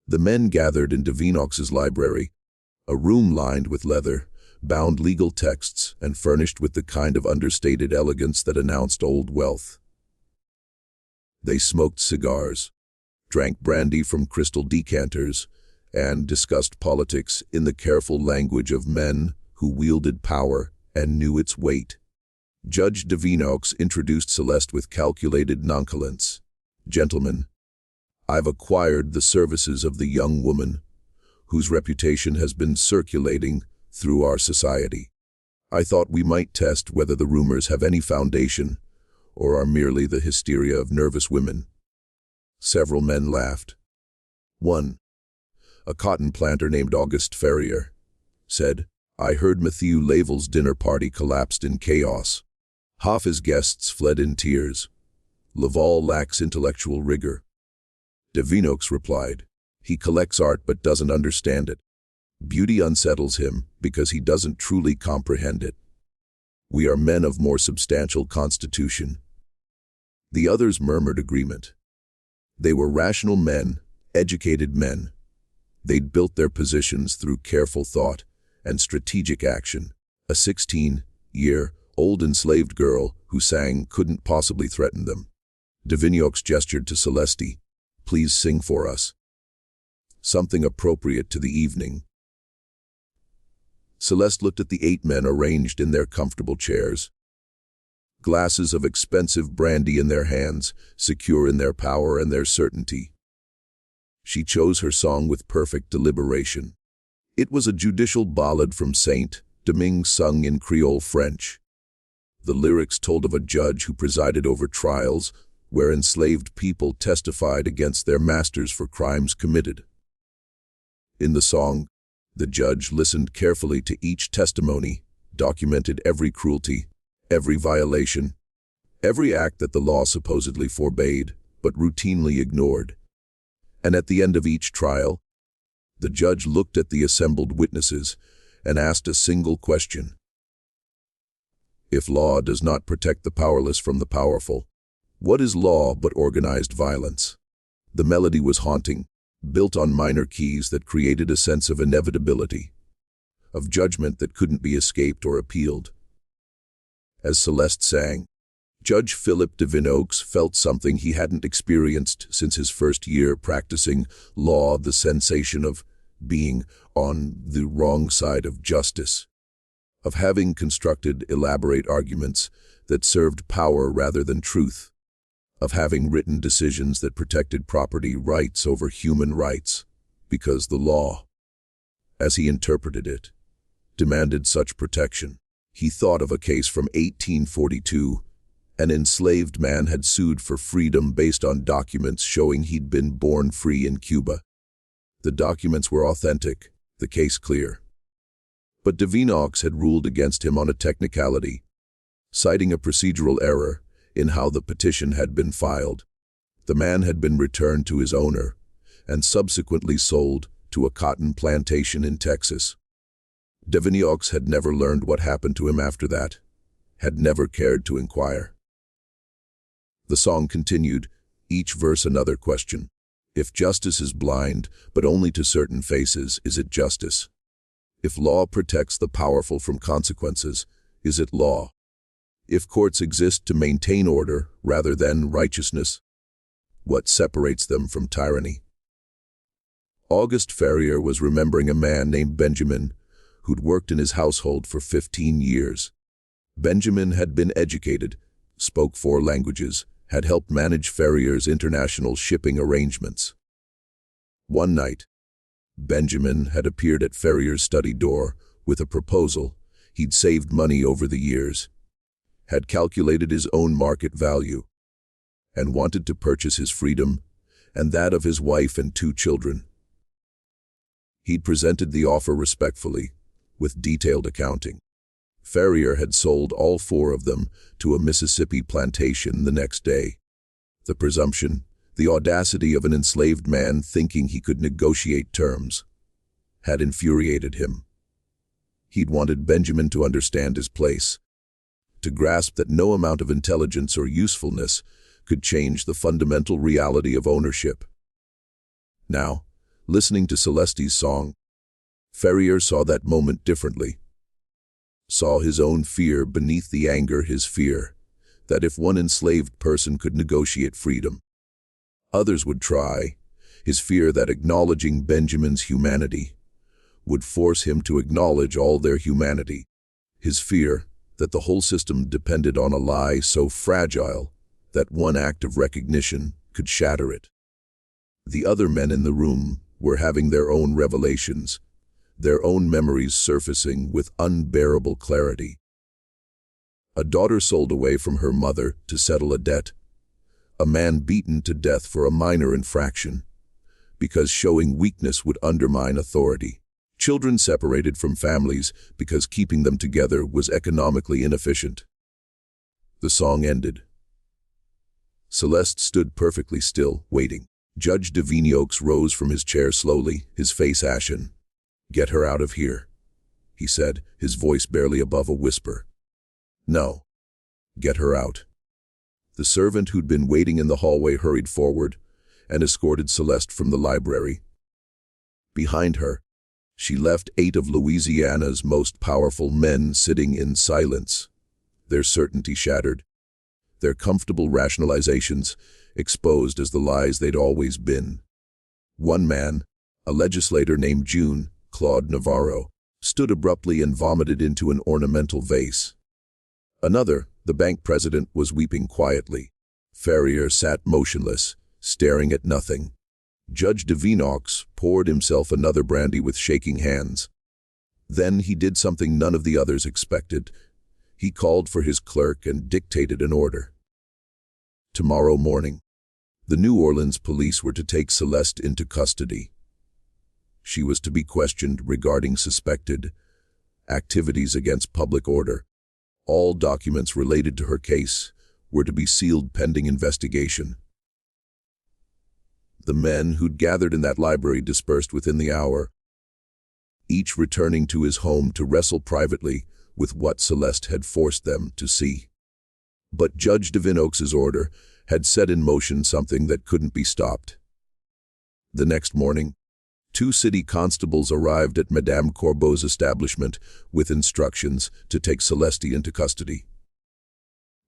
Speaker 1: The men gathered in Devinox's library, a room lined with leather, bound legal texts, and furnished with the kind of understated elegance that announced old wealth. They smoked cigars, drank brandy from crystal decanters, and discussed politics in the careful language of men who wielded power and knew its weight. Judge Devinoux introduced Celeste with calculated nonchalance. Gentlemen, I've acquired the services of the young woman, whose reputation has been circulating through our society. I thought we might test whether the rumors have any foundation, or are merely the hysteria of nervous women. Several men laughed. One, a cotton planter named Auguste Ferrier, said, I heard Mathieu Lavel's dinner party collapsed in chaos. Half his guests fled in tears. Laval lacks intellectual rigor. Devinoux replied, he collects art but doesn't understand it. Beauty unsettles him because he doesn't truly comprehend it. We are men of more substantial constitution. The others murmured agreement. They were rational men, educated men. They'd built their positions through careful thought and strategic action. A 16-year-old enslaved girl who sang couldn't possibly threaten them. Devinoux gestured to Celeste, please sing for us. Something appropriate to the evening. Celeste looked at the 8 men arranged in their comfortable chairs. Glasses of expensive brandy in their hands, secure in their power and their certainty. She chose her song with perfect deliberation. It was a judicial ballad from Saint-Domingue sung in Creole French. The lyrics told of a judge who presided over trials where enslaved people testified against their masters for crimes committed. In the song, the judge listened carefully to each testimony, documented every cruelty, every violation, every act that the law supposedly forbade, but routinely ignored. And at the end of each trial, the judge looked at the assembled witnesses and asked a single question. If law does not protect the powerless from the powerful, what is law but organized violence? The melody was haunting, built on minor keys that created a sense of inevitability, of judgment that couldn't be escaped or appealed. As Celeste sang, Judge Philip Devinoux felt something he hadn't experienced since his first year practicing law, the sensation of being on the wrong side of justice, of having constructed elaborate arguments that served power rather than truth, of having written decisions that protected property rights over human rights, because the law, as he interpreted it, demanded such protection. He thought of a case from 1842. An enslaved man had sued for freedom based on documents showing he'd been born free in Cuba. The documents were authentic, the case clear. But Devinoux had ruled against him on a technicality, citing a procedural error in how the petition had been filed. The man had been returned to his owner and subsequently sold to a cotton plantation in Texas. Devinoux had never learned what happened to him after that, had never cared to inquire. The song continued, each verse another question. If justice is blind, but only to certain faces, is it justice? If law protects the powerful from consequences, is it law? If courts exist to maintain order rather than righteousness, what separates them from tyranny? August Ferrier was remembering a man named Benjamin, who'd worked in his household for 15 years. Benjamin had been educated, spoke 4 languages, had helped manage Ferrier's international shipping arrangements. One night, Benjamin had appeared at Ferrier's study door with a proposal. He'd saved money over the years, had calculated his own market value, and wanted to purchase his freedom and that of his wife and 2 children. He'd presented the offer respectfully, with detailed accounting. Ferrier had sold all 4 of them to a Mississippi plantation the next day. The presumption, the audacity of an enslaved man thinking he could negotiate terms, had infuriated him. He'd wanted Benjamin to understand his place, to grasp that no amount of intelligence or usefulness could change the fundamental reality of ownership. Now, listening to Celeste's song, Ferrier saw that moment differently. Saw his own fear beneath the anger, his fear that if one enslaved person could negotiate freedom, others would try, his fear that acknowledging Benjamin's humanity would force him to acknowledge all their humanity, his fear that the whole system depended on a lie so fragile that one act of recognition could shatter it. The other men in the room were having their own revelations, their own memories surfacing with unbearable clarity. A daughter sold away from her mother to settle a debt. A man beaten to death for a minor infraction, because showing weakness would undermine authority. Children separated from families because keeping them together was economically inefficient. The song ended. Celeste stood perfectly still, waiting. Judge Deviniox rose from his chair slowly, his face ashen. "Get her out of here," he said, his voice barely above a whisper. "No. Get her out." The servant who'd been waiting in the hallway hurried forward and escorted Celeste from the library. Behind her, she left 8 of Louisiana's most powerful men sitting in silence, their certainty shattered, their comfortable rationalizations exposed as the lies they'd always been. One man, a legislator named June, Claude Navarro, stood abruptly and vomited into an ornamental vase. Another, the bank president, was weeping quietly. Ferrier sat motionless, staring at nothing. Judge Deviniox poured himself another brandy with shaking hands. Then he did something none of the others expected. He called for his clerk and dictated an order. Tomorrow morning, the New Orleans police were to take Celeste into custody. She was to be questioned regarding suspected activities against public order. All documents related to her case were to be sealed pending investigation. The men who'd gathered in that library dispersed within the hour, each returning to his home to wrestle privately with what Celeste had forced them to see. But Judge Deviniox's order had set in motion something that couldn't be stopped. The next morning, 2 city constables arrived at Madame Corbeau's establishment with instructions to take Celeste into custody.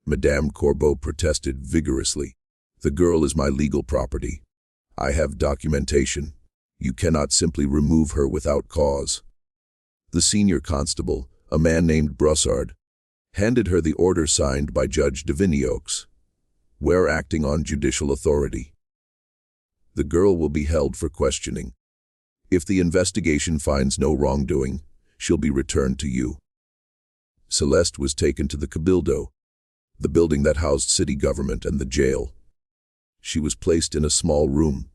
Speaker 1: Madame Corbeau protested vigorously. "The girl is my legal property. I have documentation. You cannot simply remove her without cause." The senior constable, a man named Brossard, handed her the order signed by Judge Deviniox. "We're acting on judicial authority. The girl will be held for questioning. If the investigation finds no wrongdoing, she'll be returned to you." Celeste was taken to the Cabildo, the building that housed city government and the jail. She was placed in a small room,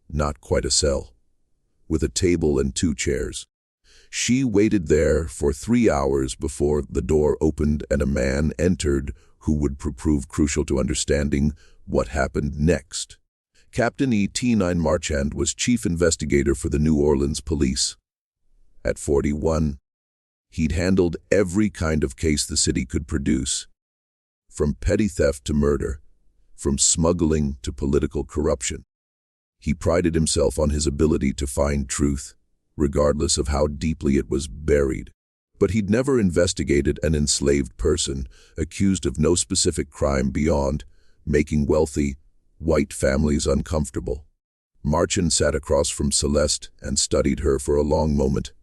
Speaker 1: not quite a cell, with a table and 2 chairs. She waited there for 3 hours before the door opened and a man entered who would prove crucial to understanding what happened next. Captain E.T. Marchand was chief investigator for the New Orleans police. At 41, he'd handled every kind of case the city could produce, from petty theft to murder, from smuggling to political corruption. He prided himself on his ability to find truth, regardless of how deeply it was buried. But he'd never investigated an enslaved person accused of no specific crime beyond making wealthy, white families uncomfortable. Marchand sat across from Celeste and studied her for a long moment.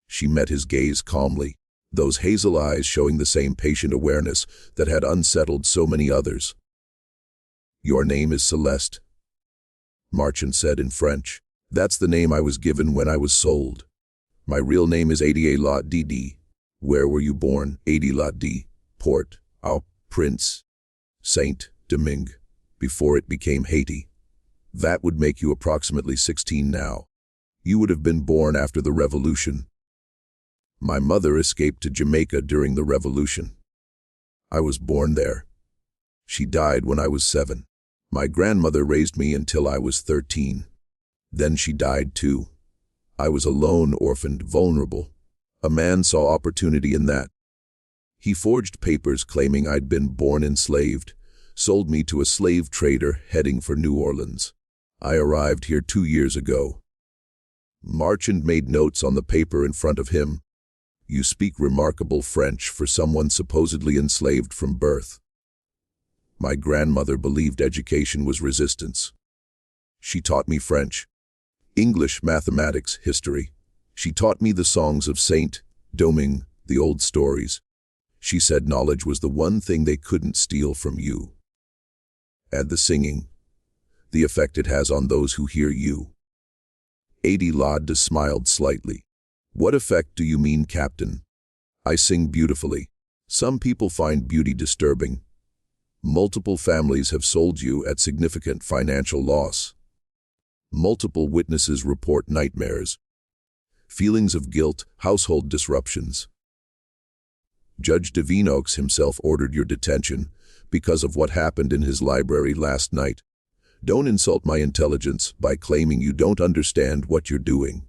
Speaker 1: She met his gaze calmly, those hazel eyes showing the same patient awareness that had unsettled so many others. "Your name is Celeste," Marchand said in French. "That's the name I was given when I was sold. My real name is Adélaïde. Where were you born?" Adélaïde, Port-au-Prince, Saint-Domingue, before it became Haiti. That would make you approximately 16 now. You would have been born after the Revolution. My mother escaped to Jamaica during the Revolution. I was born there. She died when I was 7. My grandmother raised me until I was 13. Then she died too. I was alone, orphaned, vulnerable. A man saw opportunity in that. He forged papers claiming I'd been born enslaved, sold me to a slave trader heading for New Orleans. I arrived here 2 years ago. Marchand made notes on the paper in front of him. You speak remarkable French for someone supposedly enslaved from birth. My grandmother believed education was resistance. She taught me French, English, mathematics, history. She taught me the songs of Saint-Domingue, the old stories. She said knowledge was the one thing they couldn't steal from you. Add the singing, the effect it has on those who hear you. Adélaïde smiled slightly. What effect do you mean, Captain? I sing beautifully. Some people find beauty disturbing. Multiple families have sold you at significant financial loss. Multiple witnesses report nightmares, feelings of guilt, household disruptions. Judge Devinox himself ordered your detention because of what happened in his library last night. Don't insult my intelligence by claiming you don't understand what you're doing.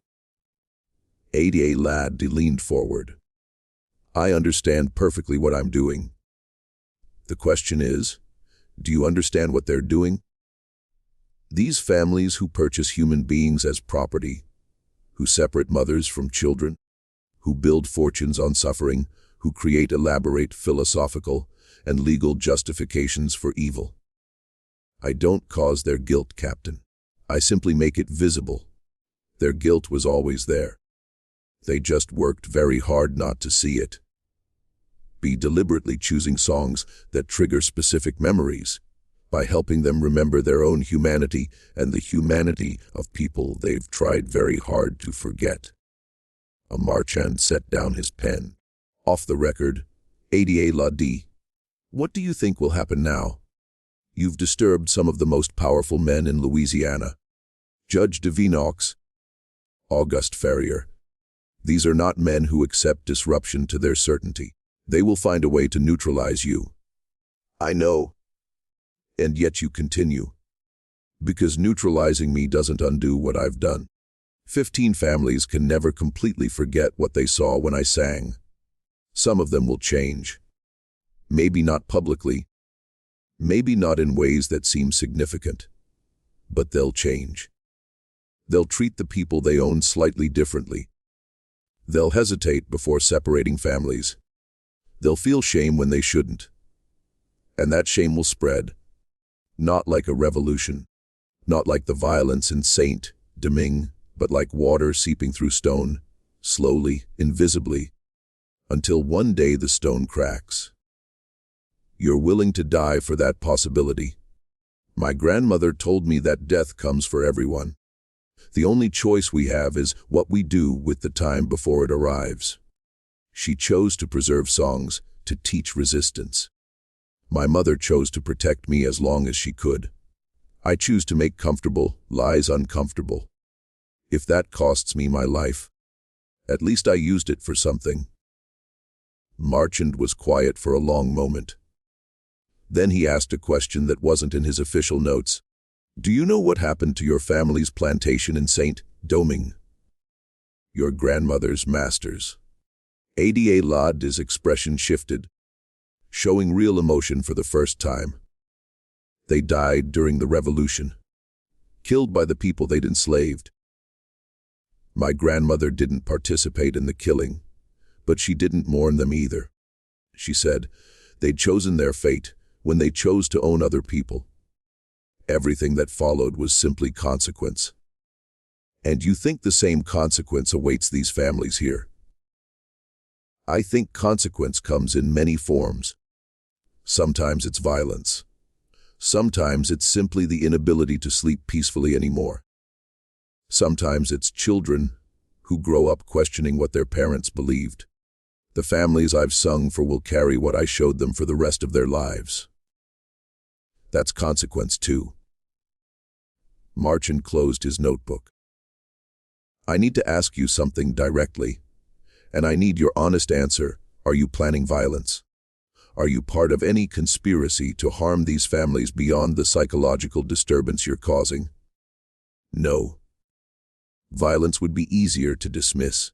Speaker 1: Adélaïde leaned forward. I understand perfectly what I'm doing. The question is, do you understand what they're doing? These families who purchase human beings as property, who separate mothers from children, who build fortunes on suffering, who create elaborate philosophical and legal justifications for evil. I don't cause their guilt, Captain. I simply make it visible. Their guilt was always there. They just worked very hard not to see it. Be deliberately choosing songs that trigger specific memories, by helping them remember their own humanity and the humanity of people they've tried very hard to forget. Marchand set down his pen. Off the record, Adélaïde, what do you think will happen now? You've disturbed some of the most powerful men in Louisiana. Judge Devinox, Auguste Ferrier. These are not men who accept disruption to their certainty. They will find a way to neutralize you. I know. And yet you continue. Because neutralizing me doesn't undo what I've done. 15 families can never completely forget what they saw when I sang. Some of them will change. Maybe not publicly. Maybe not in ways that seem significant. But they'll change. They'll treat the people they own slightly differently. They'll hesitate before separating families. They'll feel shame when they shouldn't. And that shame will spread. Not like a revolution, not like the violence in Saint-Domingue, but like water seeping through stone, slowly, invisibly, until one day the stone cracks. You're willing to die for that possibility. My grandmother told me that death comes for everyone. The only choice we have is what we do with the time before it arrives. She chose to preserve songs, to teach resistance. My mother chose to protect me as long as she could. I choose to make comfortable lies uncomfortable. If that costs me my life, at least I used it for something. Marchand was quiet for a long moment. Then he asked a question that wasn't in his official notes. Do you know what happened to your family's plantation in Saint-Domingue? Your grandmother's masters. Adélaïde's expression shifted, showing real emotion for the first time. They died during the revolution, killed by the people they'd enslaved. My grandmother didn't participate in the killing, but she didn't mourn them either. She said they'd chosen their fate when they chose to own other people. Everything that followed was simply consequence. And you think the same consequence awaits these families here? I think consequence comes in many forms. Sometimes it's violence. Sometimes it's simply the inability to sleep peacefully anymore. Sometimes it's children who grow up questioning what their parents believed. The families I've sung for will carry what I showed them for the rest of their lives. That's consequence too. Marchand closed his notebook. I need to ask you something directly, and I need your honest answer. Are you planning violence? Are you part of any conspiracy to harm these families beyond the psychological disturbance you're causing? No. Violence would be easier to dismiss.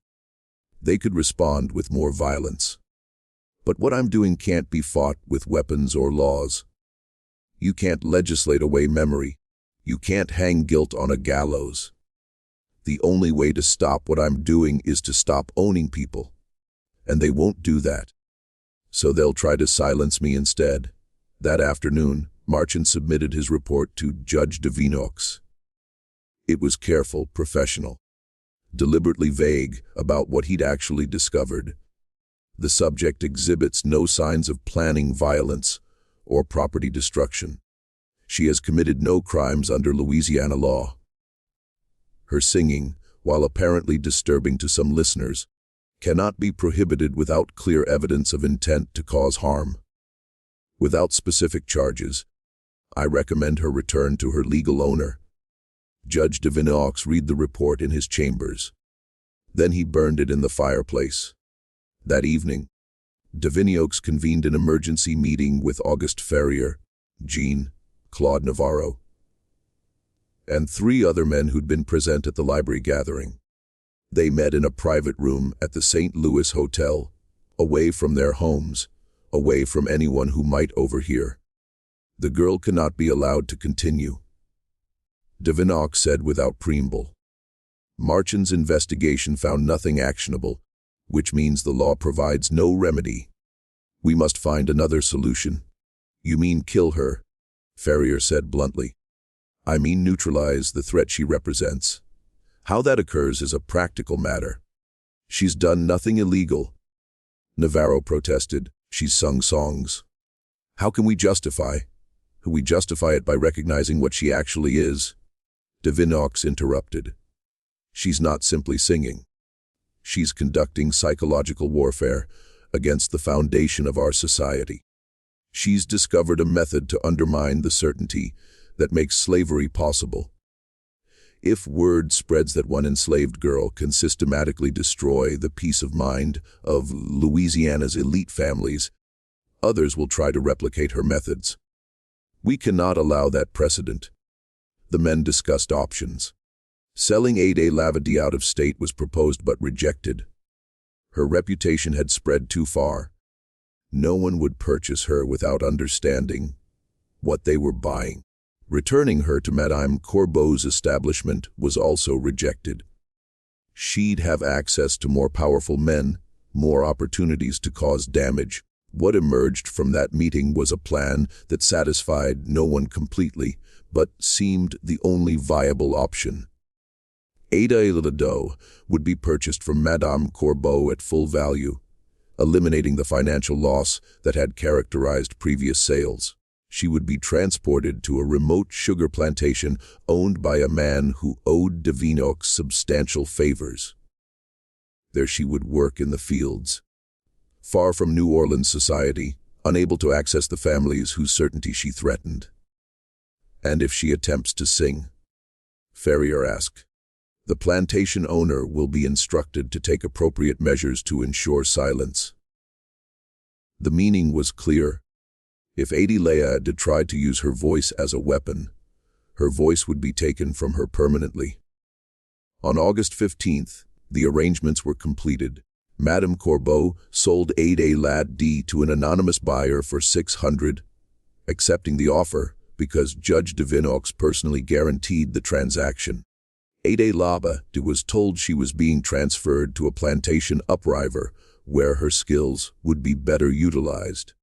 Speaker 1: They could respond with more violence. But what I'm doing can't be fought with weapons or laws. You can't legislate away memory. You can't hang guilt on a gallows. The only way to stop what I'm doing is to stop owning people. And they won't do that. So they'll try to silence me instead. That afternoon, Marchand submitted his report to Judge Devinoux. It was careful, professional, deliberately vague about what he'd actually discovered. The subject exhibits no signs of planning violence or property destruction. She has committed no crimes under Louisiana law. Her singing, while apparently disturbing to some listeners, cannot be prohibited without clear evidence of intent to cause harm. Without specific charges, I recommend her return to her legal owner. Judge Devinoux read the report in his chambers. Then he burned it in the fireplace. That evening, Devinoux convened an emergency meeting with Auguste Ferrier, Jean, Claude Navarro, and 3 other men who'd been present at the library gathering. They met in a private room at the St. Louis Hotel, away from their homes, away from anyone who might overhear. The girl cannot be allowed to continue. Devinoux said without preamble. Marchand's investigation found nothing actionable, which means the law provides no remedy. We must find another solution. You mean kill her? Ferrier said bluntly. I mean neutralize the threat she represents. How that occurs is a practical matter. She's done nothing illegal. Navarro protested. She's sung songs. How can we justify? We justify it by recognizing what she actually is. Devinoux interrupted. She's not simply singing. She's conducting psychological warfare against the foundation of our society. She's discovered a method to undermine the certainty that makes slavery possible. If word spreads that one enslaved girl can systematically destroy the peace of mind of Louisiana's elite families, others will try to replicate her methods. We cannot allow that precedent. The men discussed options. Selling Adélaïde out of state was proposed but rejected. Her reputation had spread too far. No one would purchase her without understanding what they were buying. Returning her to Madame Corbeau's establishment was also rejected. She'd have access to more powerful men, more opportunities to cause damage. What emerged from that meeting was a plan that satisfied no one completely, but seemed the only viable option. Adélaïde would be purchased from Madame Corbeau at full value, eliminating the financial loss that had characterized previous sales. She would be transported to a remote sugar plantation owned by a man who owed Devinoux substantial favors. There she would work in the fields, far from New Orleans society, unable to access the families whose certainty she threatened. And if she attempts to sing? Ferrier asked. The plantation owner will be instructed to take appropriate measures to ensure silence. The meaning was clear. If Adélaïde tried to use her voice as a weapon, her voice would be taken from her permanently. On August 15th, the arrangements were completed. Madame Corbeau sold Adélaïde to an anonymous buyer for $600. Accepting the offer, because Judge Devinox personally guaranteed the transaction. Adélaïde was told she was being transferred to a plantation upriver where her skills would be better utilized.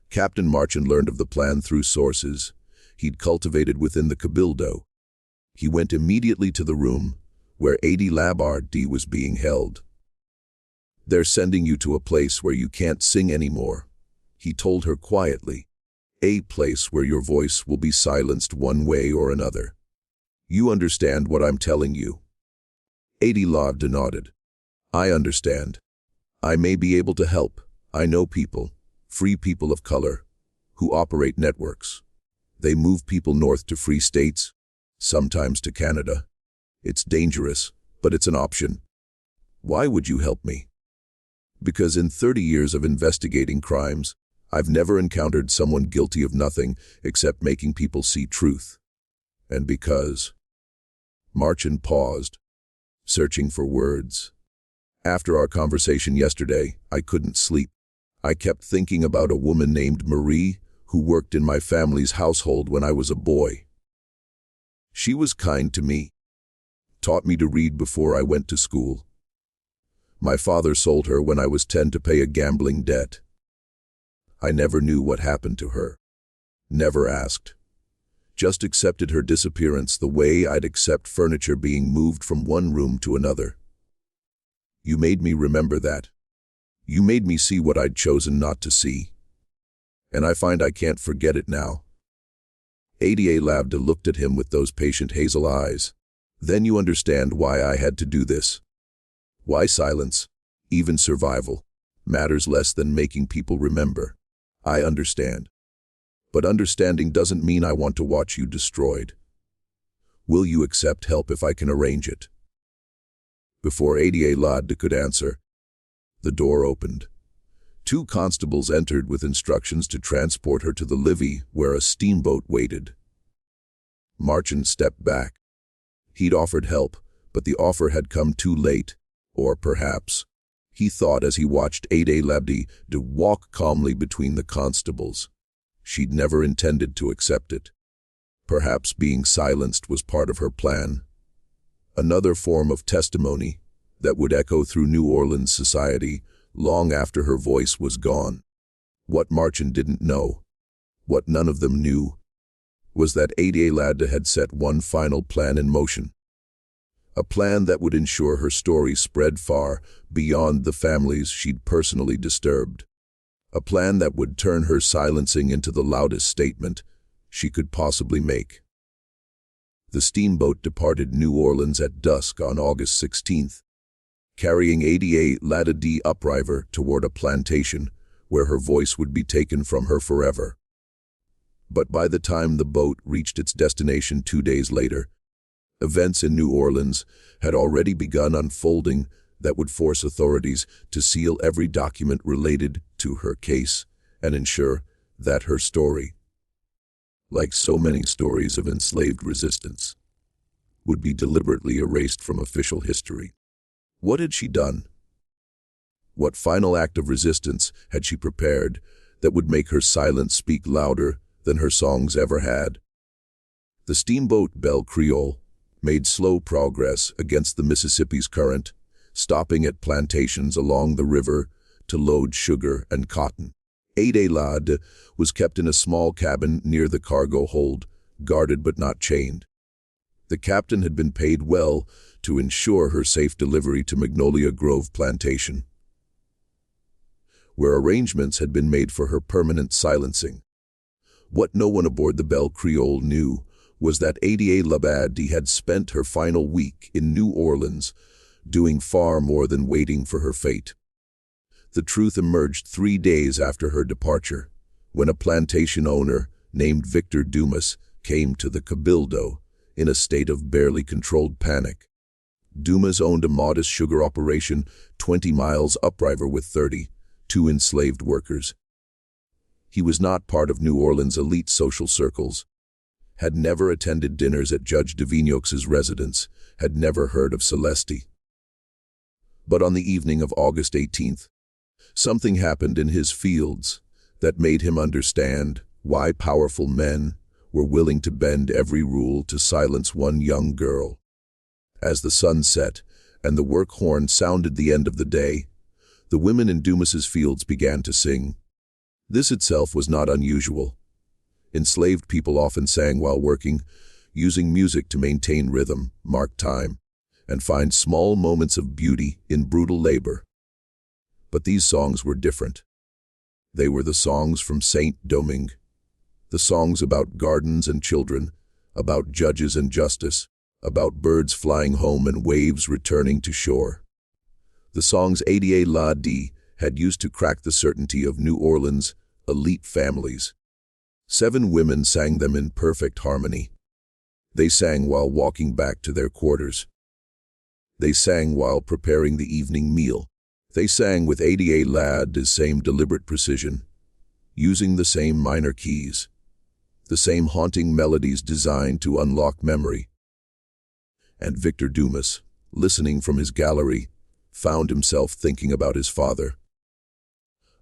Speaker 1: Captain Marchand learned of the plan through sources he'd cultivated within the Cabildo. He went immediately to the room where Adélaïde was being held. "They're sending you to a place where you can't sing anymore," he told her quietly. "A place where your voice will be silenced one way or another. You understand what I'm telling you?" Adélaïde nodded. "I understand. I may be able to help. I know people, free people of color, who operate networks. They move people north to free states, sometimes to Canada. It's dangerous, but it's an option." "Why would you help me?" "Because in 30 years of investigating crimes, I've never encountered someone guilty of nothing except making people see truth. And because—" Marchand paused, searching for words. "After our conversation yesterday, I couldn't sleep. I kept thinking about a woman named Marie who worked in my family's household when I was a boy. She was kind to me, taught me to read before I went to school. My father sold her when I was 10 to pay a gambling debt. I never knew what happened to her. Never asked. Just accepted her disappearance the way I'd accept furniture being moved from one room to another. You made me remember that. You made me see what I'd chosen not to see. And I find I can't forget it now." Adélaïde looked at him with those patient hazel eyes. "Then you understand why I had to do this. Why silence, even survival, matters less than making people remember. I understand. But understanding doesn't mean I want to watch you destroyed. Will you accept help if I can arrange it?" Before Adélaïde could answer, the door opened. 2 constables entered with instructions to transport her to the levee where a steamboat waited. Marchand stepped back. He'd offered help, but the offer had come too late, or perhaps, he thought as he watched Adélaïde walk calmly between the constables, she'd never intended to accept it. Perhaps being silenced was part of her plan. Another form of testimony that would echo through New Orleans society long after her voice was gone. What Marchand didn't know, what none of them knew, was that Adélaïde had set one final plan in motion. A plan that would ensure her story spread far beyond the families she'd personally disturbed. A plan that would turn her silencing into the loudest statement she could possibly make. The steamboat departed New Orleans at dusk on August 16th, carrying Adélaïde upriver toward a plantation where her voice would be taken from her forever. But by the time the boat reached its destination 2 days later, events in New Orleans had already begun unfolding that would force authorities to seal every document related to her case and ensure that her story, like so many stories of enslaved resistance, would be deliberately erased from official history. What had she done? What final act of resistance had she prepared that would make her silence speak louder than her songs ever had? The steamboat Belle Creole made slow progress against the Mississippi's current, stopping at plantations along the river to load sugar and cotton. Adélaïde was kept in a small cabin near the cargo hold, guarded but not chained. The captain had been paid well to ensure her safe delivery to Magnolia Grove Plantation, where arrangements had been made for her permanent silencing. What no one aboard the Belle Creole knew was that Adélaïde had spent her final week in New Orleans doing far more than waiting for her fate. The truth emerged 3 days after her departure, when a plantation owner named Victor Dumas came to the Cabildo in a state of barely controlled panic. Dumas owned a modest sugar operation 20 miles upriver with 32 enslaved workers. He was not part of New Orleans' elite social circles, had never attended dinners at Judge Devinox's residence, had never heard of Celeste. But on the evening of August 18th, something happened in his fields that made him understand Why powerful men were willing to bend every rule to silence one young girl. As the sun set and the work horn sounded the end of the day, the women in Dumas's fields began to sing. This itself was not unusual. Enslaved people often sang while working, using music to maintain rhythm, mark time, and find small moments of beauty in brutal labor. But these songs were different. They were the songs from Saint Domingue, the songs about gardens and children, about judges and justice, about birds flying home and waves returning to shore. The songs Adélaïde had used to crack the certainty of New Orleans' elite families. 7 women sang them in perfect harmony. They sang while walking back to their quarters. They sang while preparing the evening meal. They sang with Adélaide's same deliberate precision, using the same minor keys, the same haunting melodies designed to unlock memory. And Victor Dumas, listening from his gallery, found himself thinking about his father,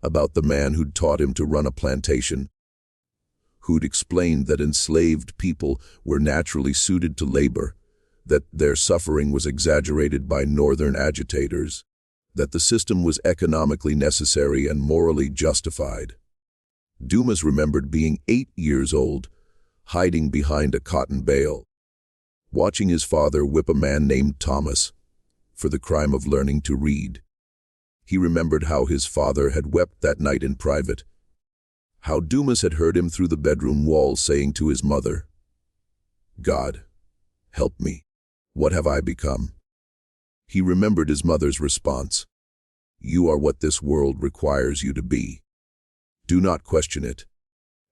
Speaker 1: about the man who'd taught him to run a plantation, who'd explained that enslaved people were naturally suited to labor, that their suffering was exaggerated by northern agitators, that the system was economically necessary and morally justified. Dumas remembered being 8 years old, hiding behind a cotton bale, watching his father whip a man named Thomas for the crime of learning to read. He remembered how his father had wept that night in private, how Dumas had heard him through the bedroom wall saying to his mother, "God, help me. What have I become?" He remembered his mother's response, "You are what this world requires you to be. Do not question it."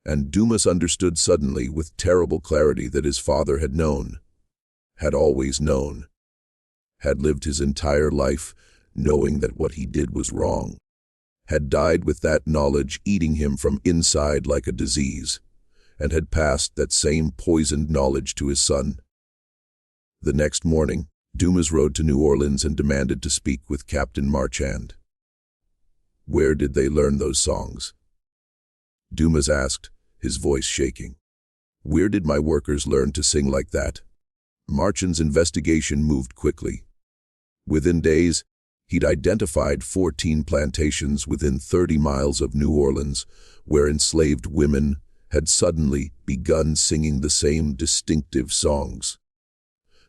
Speaker 1: And Dumas understood suddenly with terrible clarity that his father had known, had always known, had lived his entire life knowing that what he did was wrong, had died with that knowledge eating him from inside like a disease, and had passed that same poisoned knowledge to his son. The next morning, Dumas rode to New Orleans and demanded to speak with Captain Marchand. Where did they learn those songs? Dumas asked, his voice shaking. Where did my workers learn to sing like that? Marchand's investigation moved quickly. Within days, he'd identified 14 plantations within 30 miles of New Orleans where enslaved women had suddenly begun singing the same distinctive songs.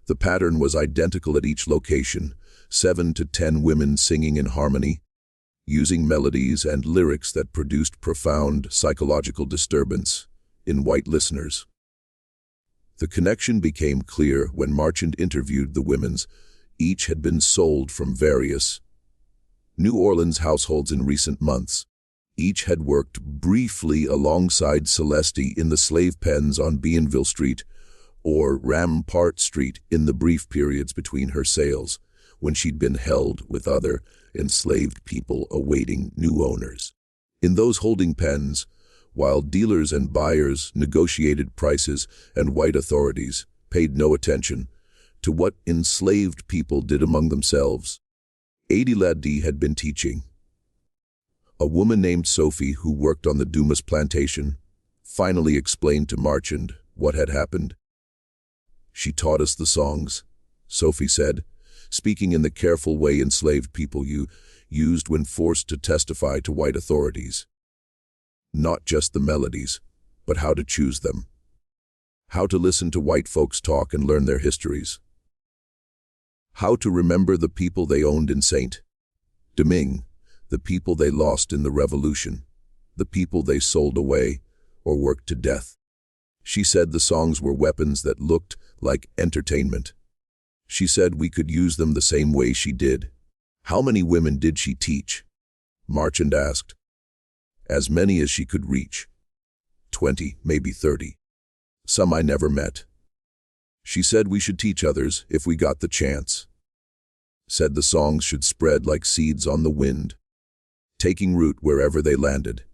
Speaker 1: The pattern was identical at each location, 7 to 10 women singing in harmony, using melodies and lyrics that produced profound psychological disturbance in white listeners. The connection became clear when Marchand interviewed the women. Each had been sold from various New Orleans households in recent months. Each had worked briefly alongside Celeste in the slave pens on Bienville Street or Rampart Street in the brief periods between her sales, when she'd been held with other enslaved people awaiting new owners. In those holding pens, while dealers and buyers negotiated prices and white authorities paid no attention to what enslaved people did among themselves, Adélaïde had been teaching. A woman named Sophie, who worked on the Dumas plantation, finally explained to Marchand what had happened. She taught us the songs, Sophie said, speaking in the careful way enslaved people used when forced to testify to white authorities. Not just the melodies, but how to choose them. How to listen to white folks talk and learn their histories. How to remember the people they owned in Saint Domingue, the people they lost in the Revolution, the people they sold away or worked to death. She said the songs were weapons that looked like entertainment. She said we could use them the same way she did. How many women did she teach? Marchand asked. As many as she could reach. 20, maybe 30. Some I never met. She said we should teach others if we got the chance. Said the songs should spread like seeds on the wind, taking root wherever they landed.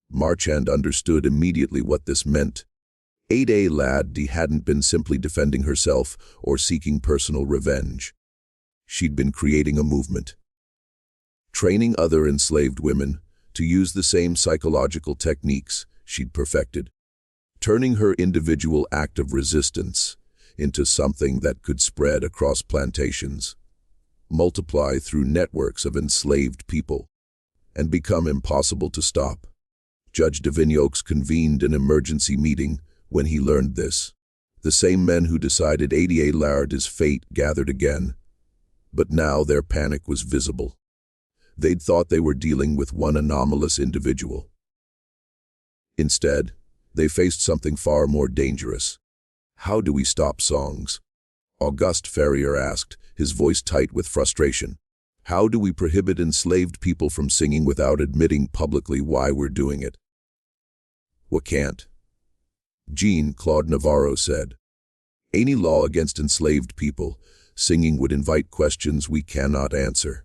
Speaker 1: Marchand understood immediately what this meant. Adélaïde hadn't been simply defending herself or seeking personal revenge. She'd been creating a movement, training other enslaved women to use the same psychological techniques she'd perfected, turning her individual act of resistance into something that could spread across plantations, multiply through networks of enslaved people, and become impossible to stop. Judge Davignoux convened an emergency meeting when he learned this. The same men who decided Adélaïde's fate gathered again, but now their panic was visible. They'd thought they were dealing with one anomalous individual. Instead, they faced something far more dangerous. How do we stop songs? Auguste Ferrier asked, his voice tight with frustration. How do we prohibit enslaved people from singing without admitting publicly why we're doing it? We can't. Jean-Claude Navarro said. Any law against enslaved people singing would invite questions we cannot answer.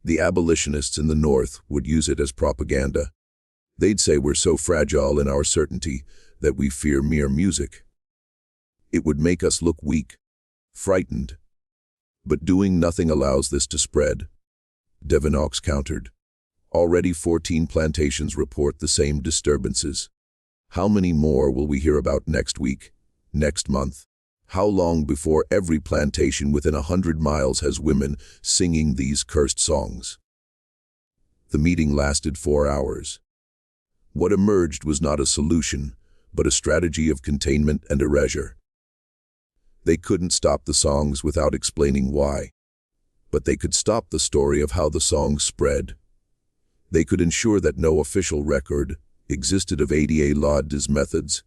Speaker 1: The abolitionists in the North would use it as propaganda. They'd say we're so fragile in our certainty that we fear mere music. It would make us look weak, frightened. But doing nothing allows this to spread. Davignoux countered. Already 14 plantations report the same disturbances. How many more will we hear about next week, next month? How long before every plantation within 100 miles has women singing these cursed songs? The meeting lasted 4 hours. What emerged was not a solution, but a strategy of containment and erasure. They couldn't stop the songs without explaining why, but they could stop the story of how the songs spread. They could ensure that no official record existed of Adélaïde's methods,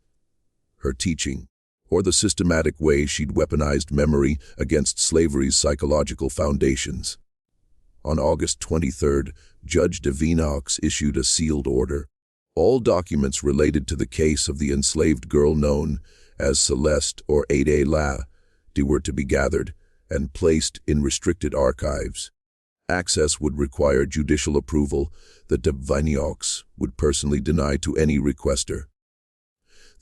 Speaker 1: her teaching, or the systematic way she'd weaponized memory against slavery's psychological foundations. On August 23rd, Judge Davignoux issued a sealed order. All documents related to the case of the enslaved girl known as Celeste or Adélaïde were to be gathered and placed in restricted archives. Access would require judicial approval that Davignoux would personally deny to any requester.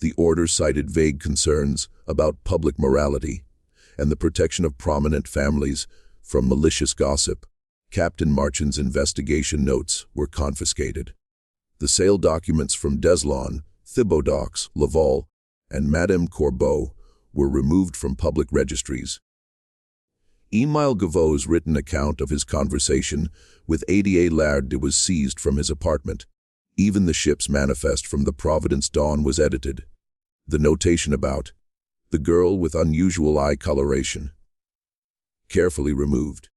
Speaker 1: The order cited vague concerns about public morality and the protection of prominent families from malicious gossip. Captain Marchand's investigation notes were confiscated. The sale documents from Deslon, Thibaudox, Laval, and Madame Corbeau were removed from public registries. Émile Gavot's written account of his conversation with Adélaïde was seized from his apartment. Even the ship's manifest from the Providence Dawn was edited. The notation about the girl with unusual eye coloration carefully removed.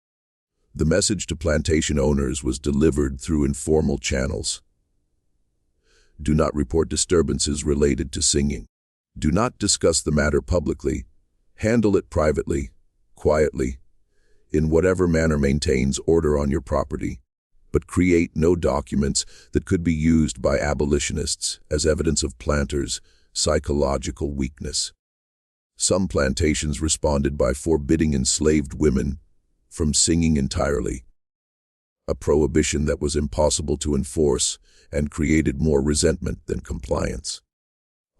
Speaker 1: The message to plantation owners was delivered through informal channels. Do not report disturbances related to singing. Do not discuss the matter publicly. Handle it privately, quietly, in whatever manner maintains order on your property, but create no documents that could be used by abolitionists as evidence of planters' psychological weakness. Some plantations responded by forbidding enslaved women from singing entirely, a prohibition that was impossible to enforce and created more resentment than compliance.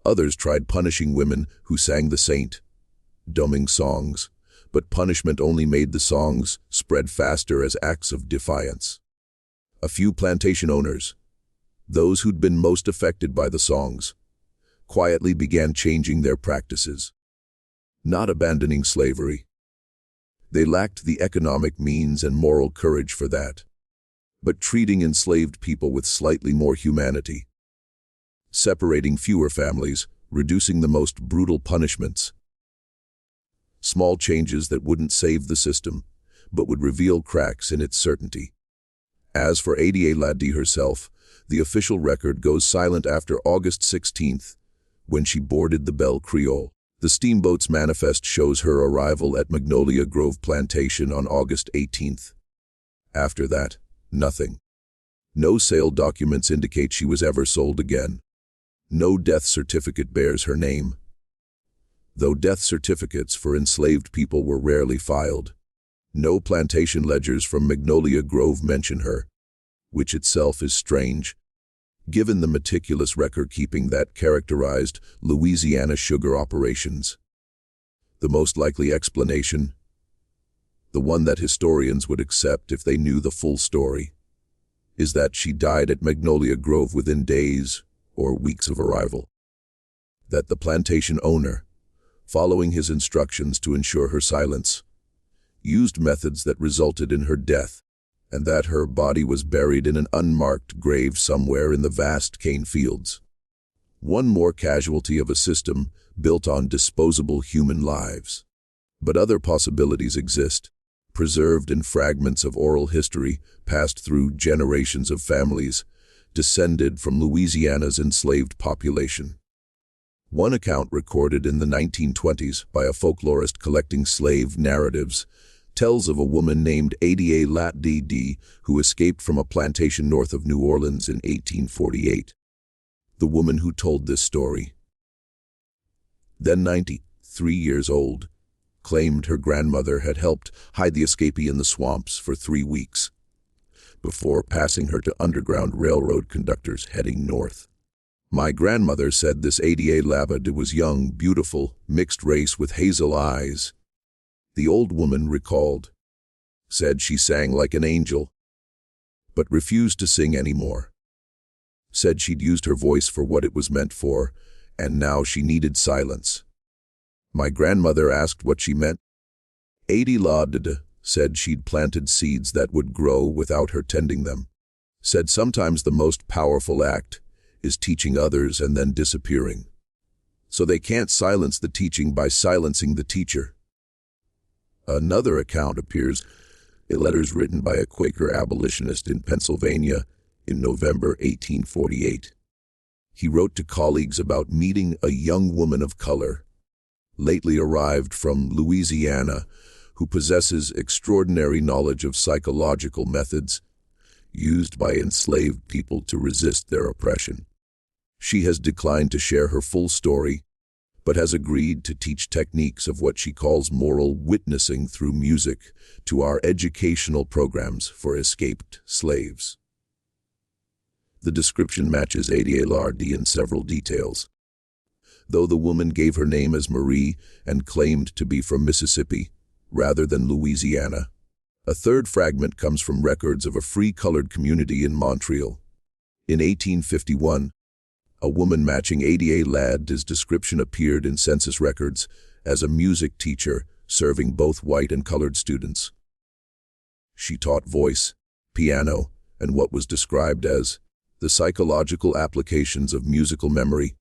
Speaker 1: Others tried punishing women who sang the saint, dumbing songs, but punishment only made the songs spread faster as acts of defiance. A few plantation owners, those who'd been most affected by the songs, quietly began changing their practices, not abandoning slavery. They lacked the economic means and moral courage for that, but treating enslaved people with slightly more humanity, separating fewer families, reducing the most brutal punishments. Small changes that wouldn't save the system, but would reveal cracks in its certainty. As for Adélaïde herself, the official record goes silent after August 16th, when she boarded the Belle Creole. The steamboat's manifest shows her arrival at Magnolia Grove Plantation on August 18th. After that, nothing. No sale documents indicate she was ever sold again. No death certificate bears her name, though death certificates for enslaved people were rarely filed. No plantation ledgers from Magnolia Grove mention her, which itself is strange, given the meticulous record-keeping that characterized Louisiana sugar operations. The most likely explanation, the one that historians would accept if they knew the full story, is that she died at Magnolia Grove within days or weeks of arrival. That the plantation owner, following his instructions to ensure her silence, used methods that resulted in her death, and that her body was buried in an unmarked grave somewhere in the vast cane fields. One more casualty of a system built on disposable human lives. But other possibilities exist, preserved in fragments of oral history passed through generations of families, descended from Louisiana's enslaved population. One account recorded in the 1920s by a folklorist collecting slave narratives tells of a woman named Adélaïde who escaped from a plantation north of New Orleans in 1848. The woman who told this story, then 93 years old, claimed her grandmother had helped hide the escapee in the swamps for 3 weeks, before passing her to Underground Railroad conductors heading north. My grandmother said this Adélaïde was young, beautiful, mixed race with hazel eyes. The old woman recalled, said she sang like an angel, but refused to sing anymore. Said she'd used her voice for what it was meant for, and now she needed silence. My grandmother asked what she meant. Adélaïde said she'd planted seeds that would grow without her tending them. Said sometimes the most powerful act is teaching others and then disappearing. So they can't silence the teaching by silencing the teacher. Another account appears in letters written by a Quaker abolitionist in Pennsylvania in November 1848. He wrote to colleagues about meeting a young woman of color, lately arrived from Louisiana, who possesses extraordinary knowledge of psychological methods used by enslaved people to resist their oppression. She has declined to share her full story, but has agreed to teach techniques of what she calls moral witnessing through music to our educational programs for escaped slaves. The description matches Adélaïde in several details. Though the woman gave her name as Marie and claimed to be from Mississippi, rather than Louisiana, a third fragment comes from records of a free-colored community in Montreal. In 1851, a woman matching Adélaïde's description appeared in census records as a music teacher serving both white and colored students. She taught voice, piano, and what was described as the psychological applications of musical memory.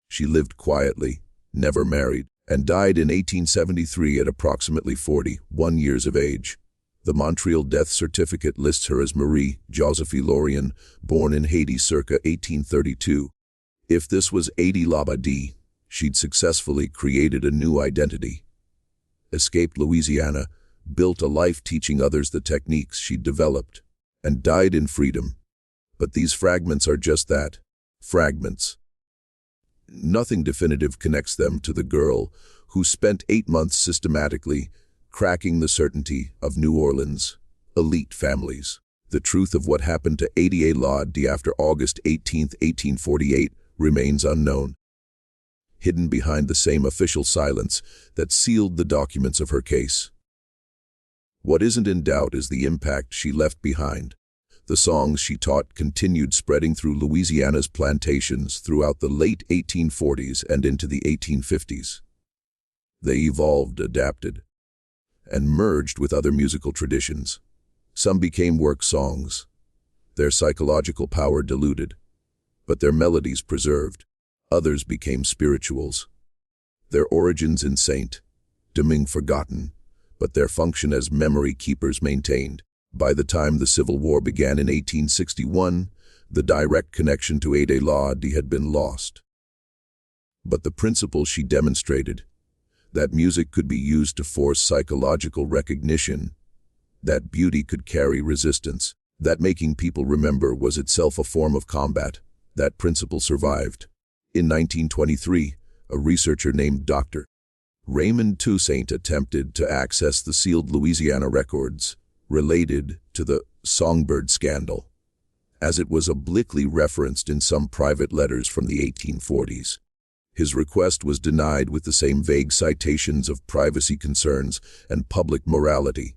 Speaker 1: She lived quietly, never married, and died in 1873 at approximately 41 years of age. The Montreal death certificate lists her as Marie Josephine Lorien, born in Haiti circa 1832. If this was Adélaïde, she'd successfully created a new identity. Escaped Louisiana, built a life teaching others the techniques she'd developed, and died in freedom. But these fragments are just that, fragments. Nothing definitive connects them to the girl who spent 8 months systematically cracking the certainty of New Orleans' elite families. The truth of what happened to Adélaïde after August 18, 1848 remains unknown, hidden behind the same official silence that sealed the documents of her case. What isn't in doubt is the impact she left behind. The songs she taught continued spreading through Louisiana's plantations throughout the late 1840s and into the 1850s. They evolved, adapted, and merged with other musical traditions. Some became work songs, their psychological power diluted, but their melodies preserved. Others became spirituals, their origins insane, dimming forgotten, but their function as memory keepers maintained. By the time the Civil War began in 1861, the direct connection to Adélaïde had been lost. But the principle she demonstrated, that music could be used to force psychological recognition, that beauty could carry resistance, that making people remember was itself a form of combat, that principle survived. In 1923, a researcher named Dr. Raymond Toussaint attempted to access the sealed Louisiana records related to the Songbird Scandal, as it was obliquely referenced in some private letters from the 1840s. His request was denied with the same vague citations of privacy concerns and public morality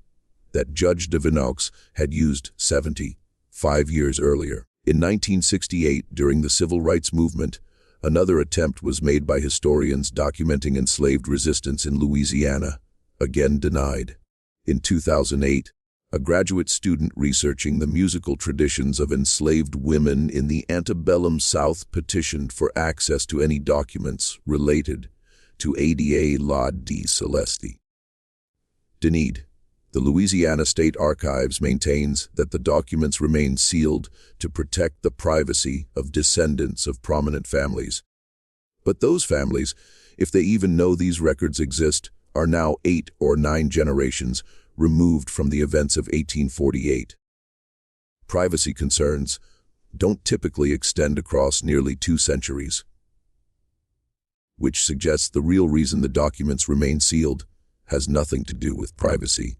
Speaker 1: that Judge de Vinox had used 75 years earlier. In 1968, during the Civil Rights Movement, another attempt was made by historians documenting enslaved resistance in Louisiana, again denied. In 2008, a graduate student researching the musical traditions of enslaved women in the antebellum South petitioned for access to any documents related to Adélaïde Celeste. Denied. The Louisiana State Archives maintains that the documents remain sealed to protect the privacy of descendants of prominent families. But those families, if they even know these records exist, are now 8 or 9 generations removed from the events of 1848. Privacy concerns don't typically extend across nearly 2 centuries, which suggests the real reason the documents remain sealed has nothing to do with privacy,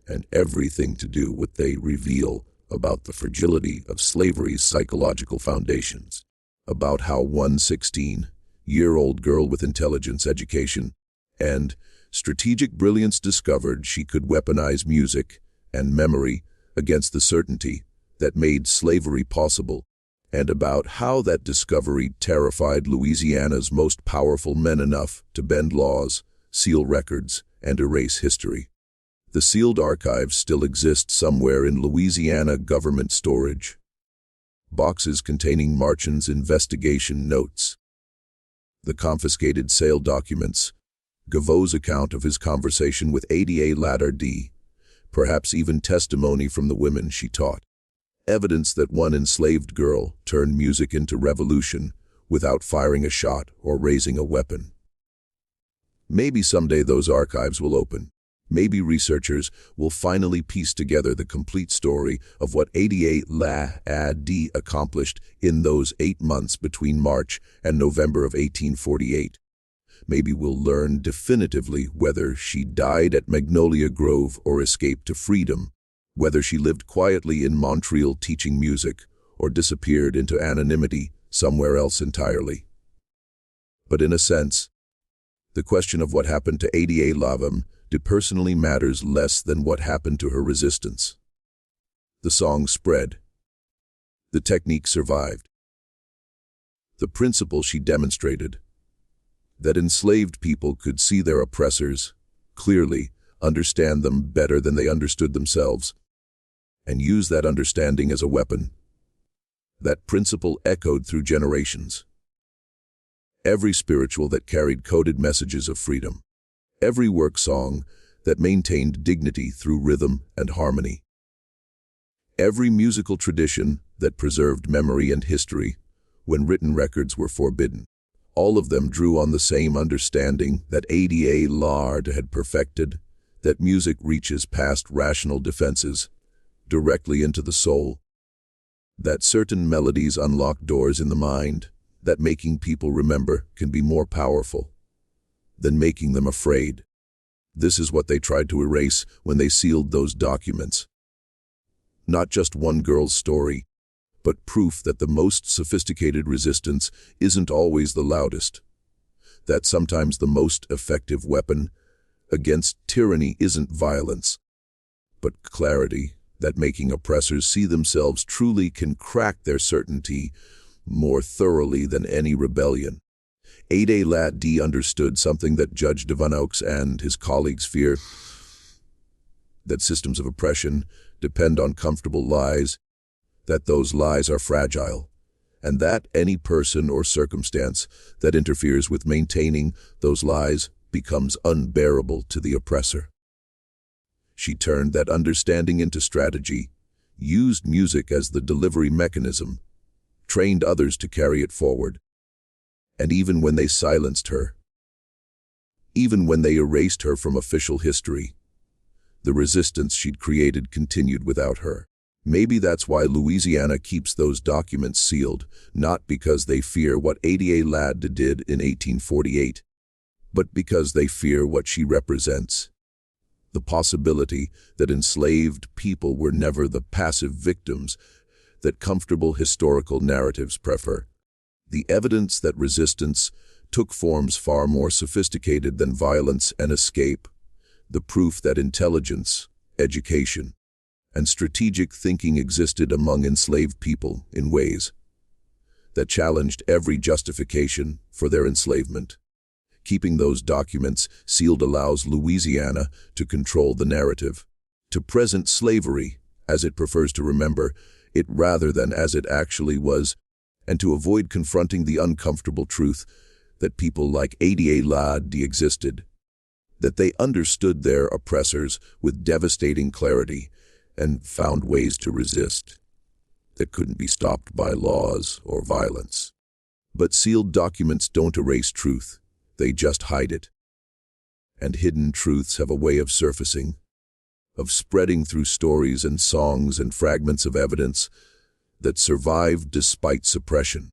Speaker 1: and everything to do with what they reveal about the fragility of slavery's psychological foundations, about how one 16-year-old girl with intelligence, education, and strategic brilliance discovered she could weaponize music and memory against the certainty that made slavery possible, and about how that discovery terrified Louisiana's most powerful men enough to bend laws, seal records, and erase history. The sealed archives still exist somewhere in Louisiana government storage. Boxes containing Marchand's investigation notes, the confiscated sale documents, Gavo's account of his conversation with Adélaïde, perhaps even testimony from the women she taught. Evidence that one enslaved girl turned music into revolution without firing a shot or raising a weapon. Maybe someday those archives will open. Maybe researchers will finally piece together the complete story of what Adélaïde accomplished in those 8 months between March and November of 1848. Maybe we'll learn definitively whether she died at Magnolia Grove or escaped to freedom, whether she lived quietly in Montreal teaching music or disappeared into anonymity somewhere else entirely. But in a sense, the question of what happened to Adélaïde personally matters less than what happened to her resistance. The song spread. The technique survived. The principle she demonstrated, that enslaved people could see their oppressors clearly, understand them better than they understood themselves, and use that understanding as a weapon. That principle echoed through generations. Every spiritual that carried coded messages of freedom. Every work song that maintained dignity through rhythm and harmony. Every musical tradition that preserved memory and history when written records were forbidden. All of them drew on the same understanding that Adélaïde had perfected, that music reaches past rational defenses, directly into the soul, that certain melodies unlock doors in the mind, that making people remember can be more powerful than making them afraid. This is what they tried to erase when they sealed those documents. Not just one girl's story, but proof that the most sophisticated resistance isn't always the loudest, that sometimes the most effective weapon against tyranny isn't violence, but clarity, that making oppressors see themselves truly can crack their certainty more thoroughly than any rebellion. Adélaïde understood something that Judge Devanoux and his colleagues fear, that systems of oppression depend on comfortable lies, that those lies are fragile, and that any person or circumstance that interferes with maintaining those lies becomes unbearable to the oppressor. She turned that understanding into strategy, used music as the delivery mechanism, trained others to carry it forward. And even when they silenced her, even when they erased her from official history, the resistance she'd created continued without her. Maybe that's why Louisiana keeps those documents sealed, not because they fear what Adélaïde did in 1848, but because they fear what she represents. The possibility that enslaved people were never the passive victims that comfortable historical narratives prefer. The evidence that resistance took forms far more sophisticated than violence and escape. The proof that intelligence, education, and strategic thinking existed among enslaved people in ways that challenged every justification for their enslavement. Keeping those documents sealed allows Louisiana to control the narrative, to present slavery as it prefers to remember it rather than as it actually was, and to avoid confronting the uncomfortable truth that people like Adélaïde existed, that they understood their oppressors with devastating clarity and found ways to resist that couldn't be stopped by laws or violence. But sealed documents don't erase truth, they just hide it. And hidden truths have a way of surfacing, of spreading through stories and songs and fragments of evidence that survived despite suppression.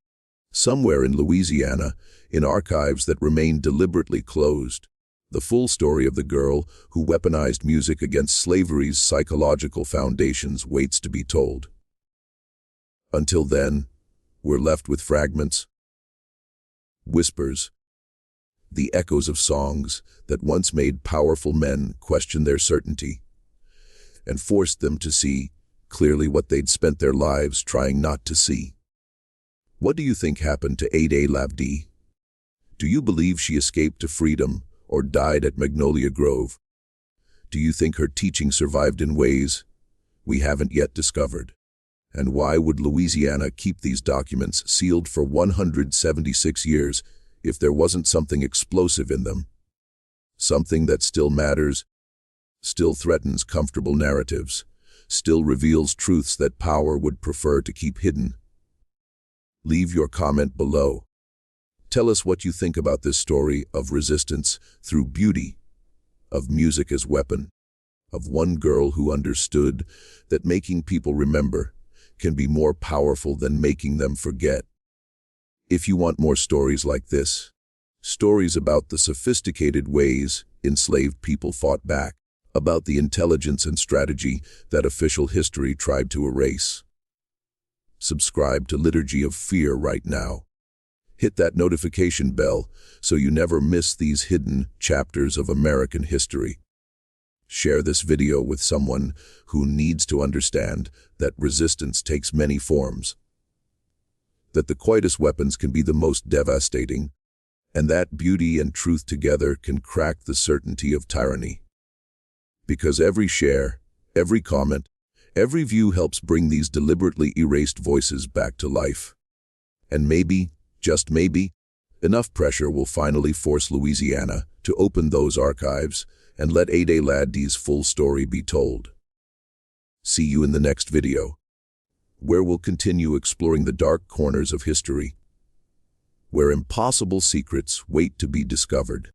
Speaker 1: Somewhere in Louisiana, in archives that remain deliberately closed, the full story of the girl who weaponized music against slavery's psychological foundations waits to be told. Until then, we're left with fragments, whispers, the echoes of songs that once made powerful men question their certainty and forced them to see clearly what they'd spent their lives trying not to see. What do you think happened to Adélaïde? Do you believe she escaped to freedom or died at Magnolia Grove? Do you think her teaching survived in ways we haven't yet discovered? And why would Louisiana keep these documents sealed for 176 years if there wasn't something explosive in them? Something that still matters, still threatens comfortable narratives, still reveals truths that power would prefer to keep hidden? Leave your comment below. Tell us what you think about this story of resistance through beauty, of music as weapon, of one girl who understood that making people remember can be more powerful than making them forget. If you want more stories like this, stories about the sophisticated ways enslaved people fought back, about the intelligence and strategy that official history tried to erase, subscribe to Liturgy of Fear right now. Hit that notification bell so you never miss these hidden chapters of American history. Share this video with someone who needs to understand that resistance takes many forms, that the quietest weapons can be the most devastating, and that beauty and truth together can crack the certainty of tyranny. Because every share, every comment, every view helps bring these deliberately erased voices back to life. And maybe, just maybe, enough pressure will finally force Louisiana to open those archives and let Adélaide's full story be told. See you in the next video, where we'll continue exploring the dark corners of history, where impossible secrets wait to be discovered.